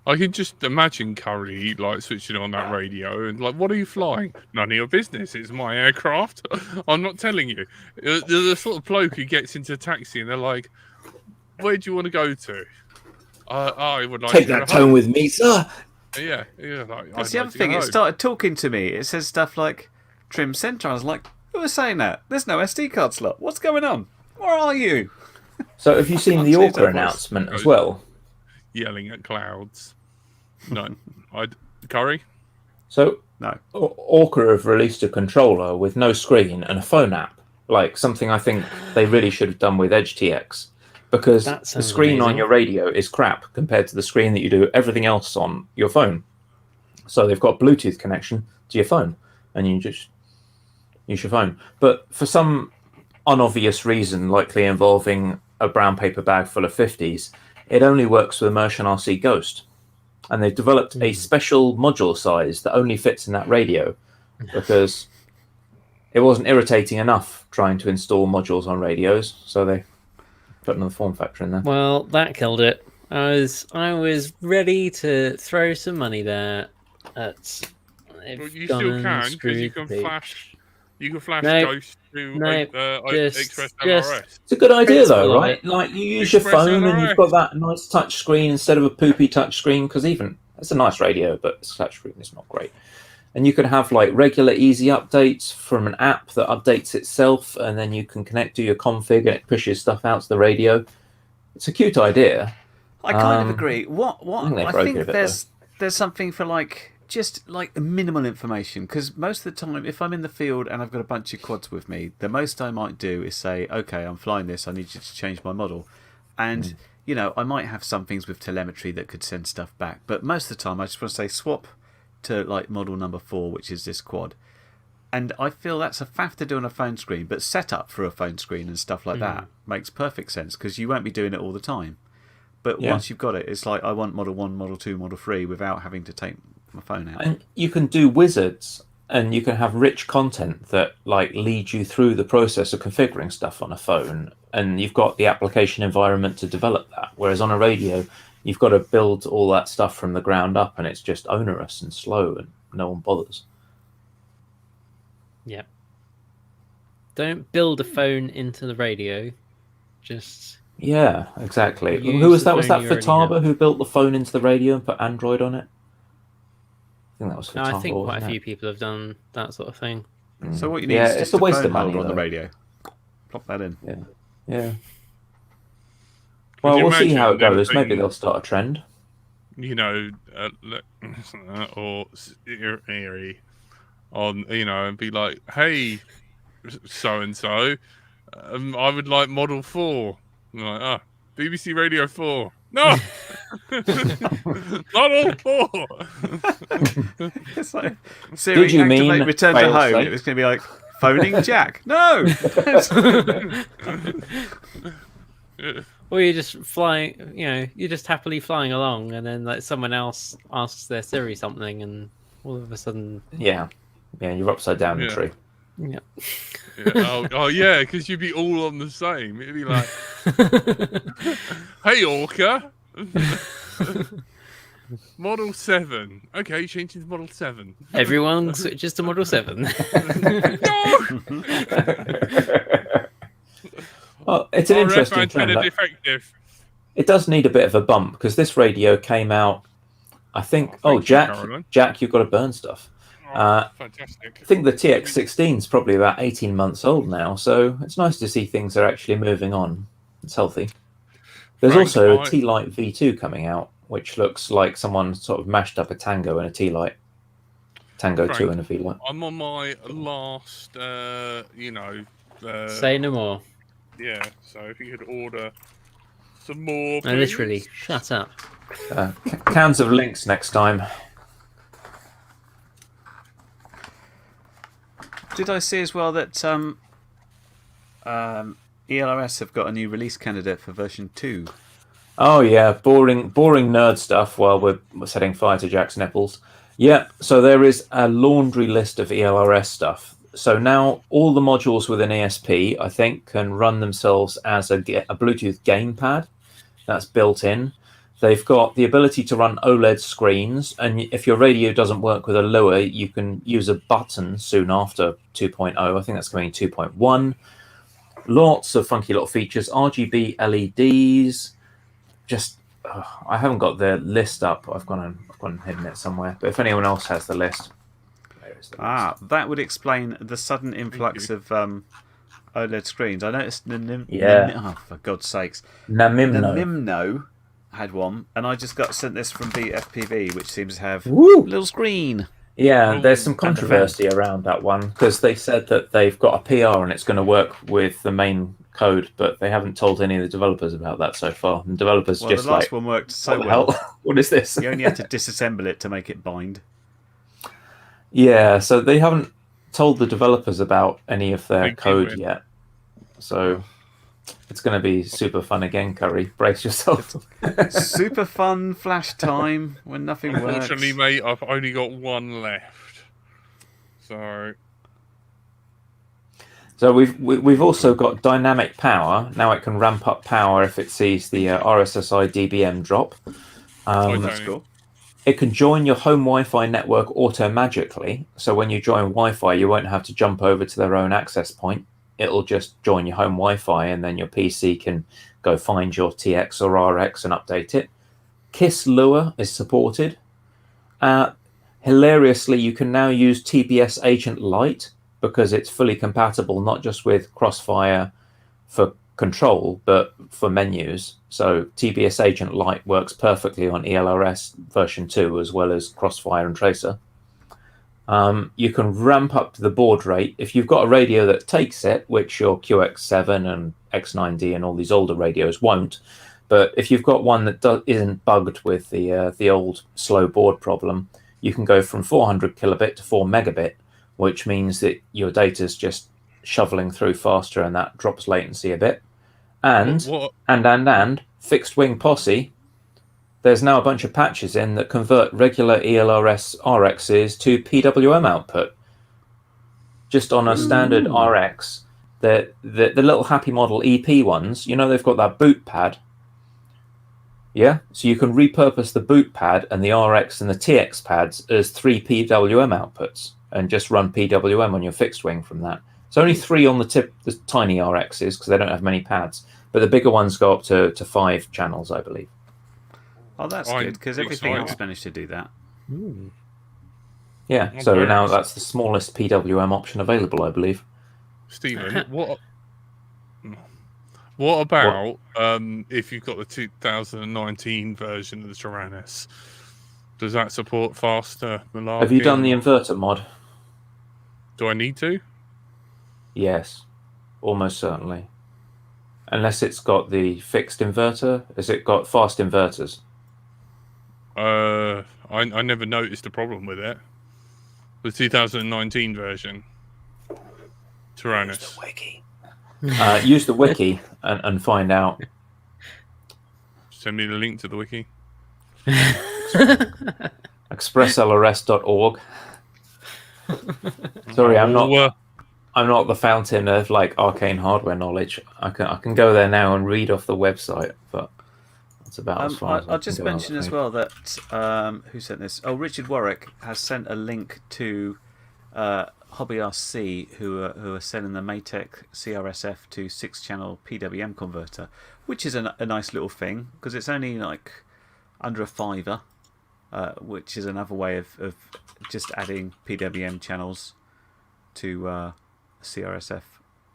S2: I can just imagine Curry like switching on that radio and like, "What are you flying? None of your business. It's my aircraft. I'm not telling you." There's the sort of bloke who gets into a taxi and they're like, "Where do you want to go to?" I would like
S1: Take
S2: to go
S1: that tone
S2: home."
S1: with me, sir.
S2: Yeah. Like,
S3: That's
S2: I'd
S3: the
S2: like
S3: other
S2: to
S3: thing.
S2: go
S3: It
S2: home.
S3: started talking to me. It says stuff like trim center. I was like, "Who was saying that? There's no SD card slot. What's going on? Where are you?"
S1: So have you seen
S3: Can't
S1: the
S3: change that
S1: Orca
S3: voice.
S1: announcement as well?
S2: Yelling at clouds. No, Curry.
S1: So
S3: No.
S1: Orca have released a controller with no screen and a phone app, like something I think they really should have done with Edge TX, because
S4: That
S1: the
S4: sounds
S1: screen on
S4: amazing.
S1: your radio is crap compared to the screen that you do everything else on your phone. So they've got Bluetooth connection to your phone, and you just use your phone. But for some unobvious reason, likely involving a brown paper bag full of 50s, it only works with Immersion RC Ghost. And they've developed a special module size that only fits in that radio because it wasn't irritating enough trying to install modules on radios, so they put another form factor in there.
S4: Well, that killed it. I was ready to throw some money there.
S2: Well, you still can because you can flash. You can flash
S4: No,
S2: Ghost to
S4: no,
S2: Express
S4: just-
S2: LRS.
S1: It's a good idea
S4: Principle
S1: though,
S4: of
S1: right?
S4: it.
S1: Like you use your
S2: Express
S1: phone and
S2: LRS.
S1: you've got that nice touch screen instead of a poopy touch screen, because even it's a nice radio, but its touch screen is not great. And you can have like regular easy updates from an app that updates itself, and then you can connect to your config and it pushes stuff out to the radio. It's a cute idea.
S3: I kind of
S1: Um,
S3: agree. What?
S1: I think they
S3: I
S1: broke
S3: think
S1: it a bit,
S3: there's something for like just like minimal information, because most of the time, if I'm in the field and I've got a bunch of quads with me, the most I might do is say, "Okay, I'm flying this. I need you to change my model," and you know, I might have some things with telemetry that could send stuff back, but most of the time, I just want to say swap to like model number 4, which is this quad. And I feel that's a faff to do on a phone screen, but set up for a phone screen and stuff like that makes perfect sense, because you won't be doing it all the time. But
S1: Yeah.
S3: once you've got it, it's like I want model 1, model 2, model 3 without having to take my phone out.
S1: And you can do wizards and you can have rich content that like leads you through the process of configuring stuff on a phone, and you've got the application environment to develop that. Whereas on a radio, you've got to build all that stuff from the ground up, and it's just onerous and slow, and no one bothers.
S4: Yeah. Don't build a phone into the radio. Just
S1: Yeah, exactly.
S4: use
S1: Who was
S4: the
S1: that? Was
S4: phone
S1: that
S4: you already
S1: Futaba
S4: have.
S1: who built the phone into the radio and put Android on it? I think that was
S4: No,
S1: Futaba.
S4: I think quite a
S1: wasn't
S4: few
S1: it?
S4: people have done that sort of thing.
S3: So what you need
S1: Yeah,
S3: is
S1: it's
S3: just
S1: a
S3: a
S1: waste
S3: phone
S1: of money,
S3: holder on the
S1: though.
S3: radio. Plop that in.
S1: Yeah.
S2: Could
S1: Well,
S2: you
S1: we'll see how it
S2: imagine them
S1: goes. Maybe
S2: being,
S1: they'll start a trend.
S2: you know, or Siri on, you know, and be like, "Hey, so and so, I would like Model 4." I'm like, "Ah, BBC Radio 4." No, Model 4.
S3: It's like, Siri,
S1: Did you
S3: activate
S1: mean
S3: return to
S1: fail
S3: home.
S1: safe?
S3: It was going to be like, phoning Jack. No!
S4: Or you're just flying, you're just happily flying along, and then like someone else asks their Siri something, and all of a sudden,
S1: Yeah, you're upside down the
S2: Yeah.
S1: tree.
S4: yeah.
S2: Oh yeah, because you'd be all on the same. It'd be like, "Hey, Orca, Model 7. Okay, changing to Model 7.
S4: Everyone switches to Model 7.
S1: Well, it's an
S2: RF
S1: interesting trend.
S2: antenna defective."
S1: It does need a bit of a bump because this radio came out. I think.
S2: Oh,
S1: Oh,
S2: thank you,
S1: Jack,
S2: Caroline.
S1: Jack, you've got to burn stuff.
S2: Fantastic.
S1: I think the TX16 is probably about 18 months old now, so it's nice to see things are actually moving on. It's healthy. There's
S2: Frank,
S1: also a T-Lite V2 coming out, which looks like someone sort of mashed up a Tango and a T-Lite. Tango
S2: Frank,
S1: 2 and a V-Lite.
S2: I'm on my last,
S4: Say no more.
S2: yeah. So if you could order some more,
S4: No,
S2: please.
S4: literally, shut up.
S1: Cans of Lynx next time.
S3: Did I see as well that ELRS have got a new release candidate for version 2?
S1: Oh yeah, boring nerd stuff while we're setting fire to Jack's nipples. Yeah, so there is a laundry list of ELRS stuff. So now all the modules within ESP, I think, can run themselves as a Bluetooth gamepad that's built in. They've got the ability to run OLED screens, and if your radio doesn't work with a Lua, you can use a button soon after 2.0. I think that's coming in 2.1. Lots of funky little features, RGB LEDs. Just, I haven't got the list up. I've gone and hidden it somewhere. But if anyone else has the list, there is the list.
S3: That would explain the sudden influx of OLED screens. I noticed for God's sakes. Namimno had one, and I just got sent this from BFPV, which seems to have a little screen.
S1: Yeah, there's some
S3: And the
S1: controversy around that one because they said that they've got a PR and it's going to work with the main code, but they haven't told any of the developers about that so far. And developers
S3: Well,
S1: just
S3: the last
S1: like,
S3: one worked so
S1: what the
S3: well.
S1: hell? What is this?
S3: You only had to disassemble it to make it bind.
S1: Yeah, so they haven't told the developers about any of their
S2: Thank you,
S1: code
S2: Win.
S1: yet. So it's going to be super fun again, Curry. Brace yourself.
S3: Super fun flash time when nothing works.
S2: Unfortunately, mate, I've only got one left. So
S1: So we've also got dynamic power. Now it can ramp up power if it sees the RSSI DBM drop.
S3: That's cool.
S1: It can join your home Wi-Fi network auto-magically. So when you join Wi-Fi, you won't have to jump over to their own access point. It'll just join your home Wi-Fi, and then your PC can go find your TX or RX and update it. KISS Lua is supported. Hilariously, you can now use TBS Agent Lite because it's fully compatible not just with Crossfire for control, but for menus. So TBS Agent Lite works perfectly on ELRS version 2 as well as Crossfire and Tracer. You can ramp up the baud rate. If you've got a radio that takes it, which your QX7 and X9D and all these older radios won't, but if you've got one that isn't bugged with the old slow baud problem, you can go from 400 kilobit to 4 megabit, which means that your data's just shoveling through faster and that drops latency a bit. And fixed wing posse, there's now a bunch of patches in that convert regular ELRS RXs to PWM output. just on a standard RX, the little Happy Model EP ones, they've got that boot pad. Yeah, so you can repurpose the boot pad and the RX and the TX pads as 3 PWM outputs and just run PWM on your fixed wing from that. It's only 3 on the tip, the tiny RXs, because they don't have many pads, but the bigger ones go up to 5 channels, I believe.
S3: Oh, that's good, because everything else managed to do that.
S1: Yeah, so now that's the smallest PWM option available, I believe.
S2: Stephen, what about if you've got the 2019 version of the Tyrannus? Does that support faster malarkey?
S1: Have you done the inverter mod?
S2: Do I need to?
S1: Yes, almost certainly. Unless it's got the fixed inverter. Has it got fast inverters?
S2: I never noticed a problem with it. The 2019 version. Tyrannus.
S1: Use the wiki. Use the wiki and find out.
S2: Send me the link to the wiki.
S1: expresslrs.org. Sorry, I'm not the fountain of arcane hardware knowledge. I can go there now and read off the website, but that's about as far as
S3: I'll just mention as well that who sent this? Oh, Richard Warwick has sent a link to Hobby RC, who are selling the Maytech CRSF to 6-channel PWM converter, which is a nice little thing because it's only under a $5, which is another way of just adding PWM channels to a CRSF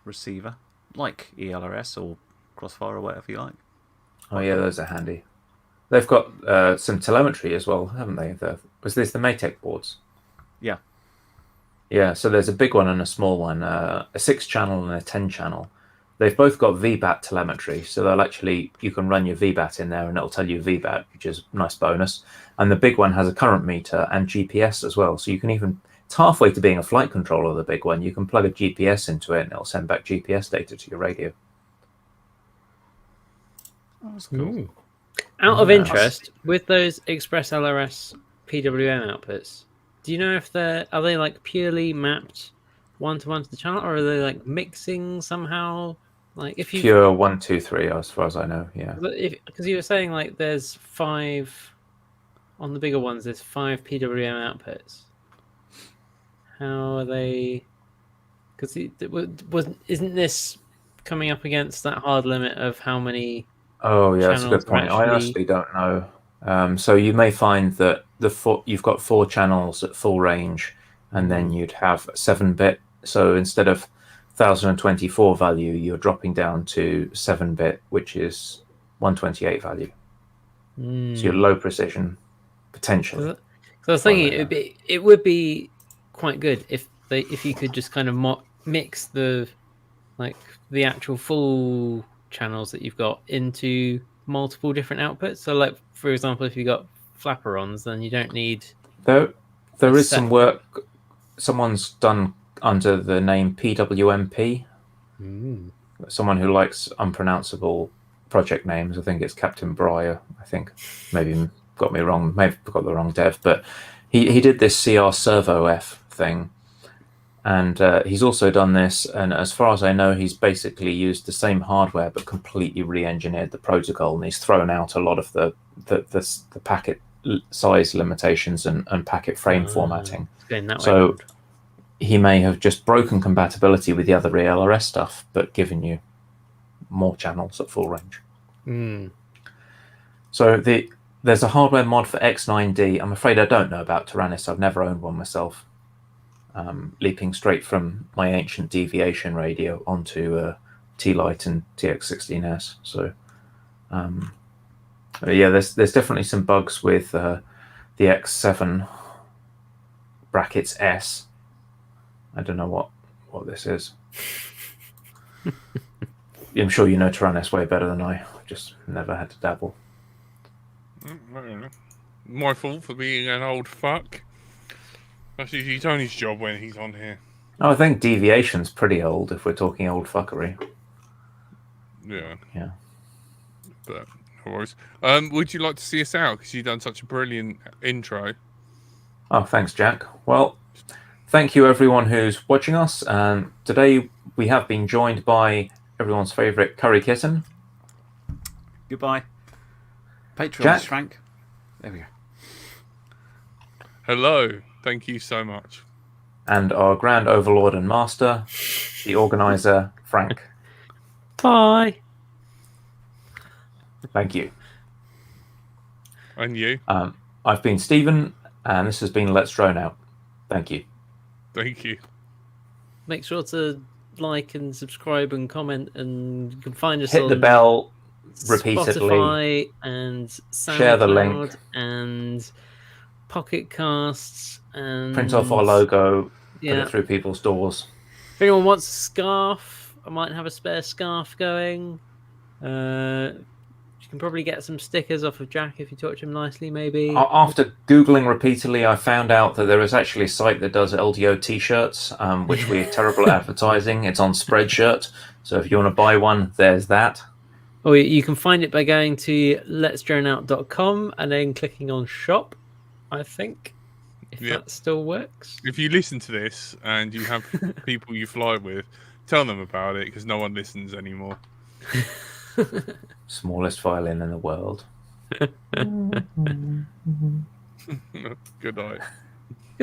S3: receiver, like ELRS or Crossfire or whatever you like.
S1: Oh yeah, those are handy. They've got some telemetry as well, haven't they? Was this the Maytech boards?
S3: Yeah.
S1: Yeah, so there's a big one and a small one, a 6-channel and a 10-channel. They've both got VBAT telemetry, so you can run your VBAT in there and it'll tell you VBAT, which is a nice bonus. And the big one has a current meter and GPS as well, so you can it's halfway to being a flight controller, the big one. You can plug a GPS into it and it'll send back GPS data to your radio.
S3: Oh, that's cool.
S4: Out of interest, with those Express LRS PWM outputs, do you know if are they purely mapped one-to-one to the channel, or are they mixing somehow? If you
S1: pure 1, 2, 3, as far as I know, yeah.
S4: Because you were saying there's 5 on the bigger ones. There's 5 PWM outputs. How are they? Because isn't this coming up against that hard limit of how many?
S1: Oh yeah, that's a good point. I honestly don't know. So you may find that you've got 4 channels at full range, and then you'd have 7-bit. So instead of 1024 value, you're dropping down to 7-bit, which is 128 value. So you're low precision, potentially.
S4: So I was thinking it would be quite good if you could just kind of mix the actual full channels that you've got into multiple different outputs. So for example, if you got flapper-ons, then you don't need
S1: there is some work someone's done under the name PWMP. Someone who likes unpronounceable project names. I think it's Captain Breyer. I think maybe got me wrong, may have got the wrong dev, but he did this CR Servo F thing, and he's also done this, and as far as I know, he's basically used the same hardware but completely re-engineered the protocol, and he's thrown out a lot of the packet size limitations and packet frame formatting. So he may have just broken compatibility with the other ELRS stuff, but given you more channels at full range. So there's a hardware mod for X9D. I'm afraid I don't know about Tyrannus. I've never owned one myself. Leaping straight from my ancient deviation radio onto T-Lite and TX16S. So yeah, there's definitely some bugs with the X7 brackets S. I don't know what this is. I'm sure you know Tyrannus way better than I. I've just never had to dabble.
S2: My fault for being an old fuck. That's usually Tony's job when he's on here.
S1: Oh, I think deviation's pretty old if we're talking old fuckery.
S2: Yeah.
S1: Yeah.
S2: But no worries. Would you like to see us out? Because you've done such a brilliant intro.
S1: Oh, thanks, Jack. Well, thank you everyone who's watching us. Today we have been joined by everyone's favourite Curry Kitten.
S3: Goodbye. Patreon,
S1: Jack?
S3: Frank. There we go.
S2: Hello. Thank you so much.
S1: And our Grand Overlord and Master, the Organizer, Frank.
S4: Bye.
S1: Thank you.
S2: And you.
S1: I've been Stephen, and this has been Let's Drone Out. Thank you.
S2: Thank you.
S4: Make sure to like and subscribe and comment, and you can find us
S1: Hit
S4: on
S1: the bell repeatedly.
S4: Spotify and SoundCloud
S1: Share the link.
S4: and Pocket Casts and
S1: Print off our logo, put
S4: Yeah.
S1: it through people's doors.
S4: If anyone wants a scarf, I might have a spare scarf going. You can probably get some stickers off of Jack if you talk to him nicely, maybe.
S1: After Googling repeatedly, I found out that there is actually a site that does LDO t-shirts, which we're terrible at advertising. It's on Spreadshirt. So if you want to buy one, there's that.
S4: Or you can find it by going to letsdroneout.com and then clicking on shop, I think, if
S2: Yep.
S4: that still works.
S2: If you listen to this and you have people you fly with, tell them about it, because no one listens anymore.
S1: Smallest violin in the world.
S2: Good night.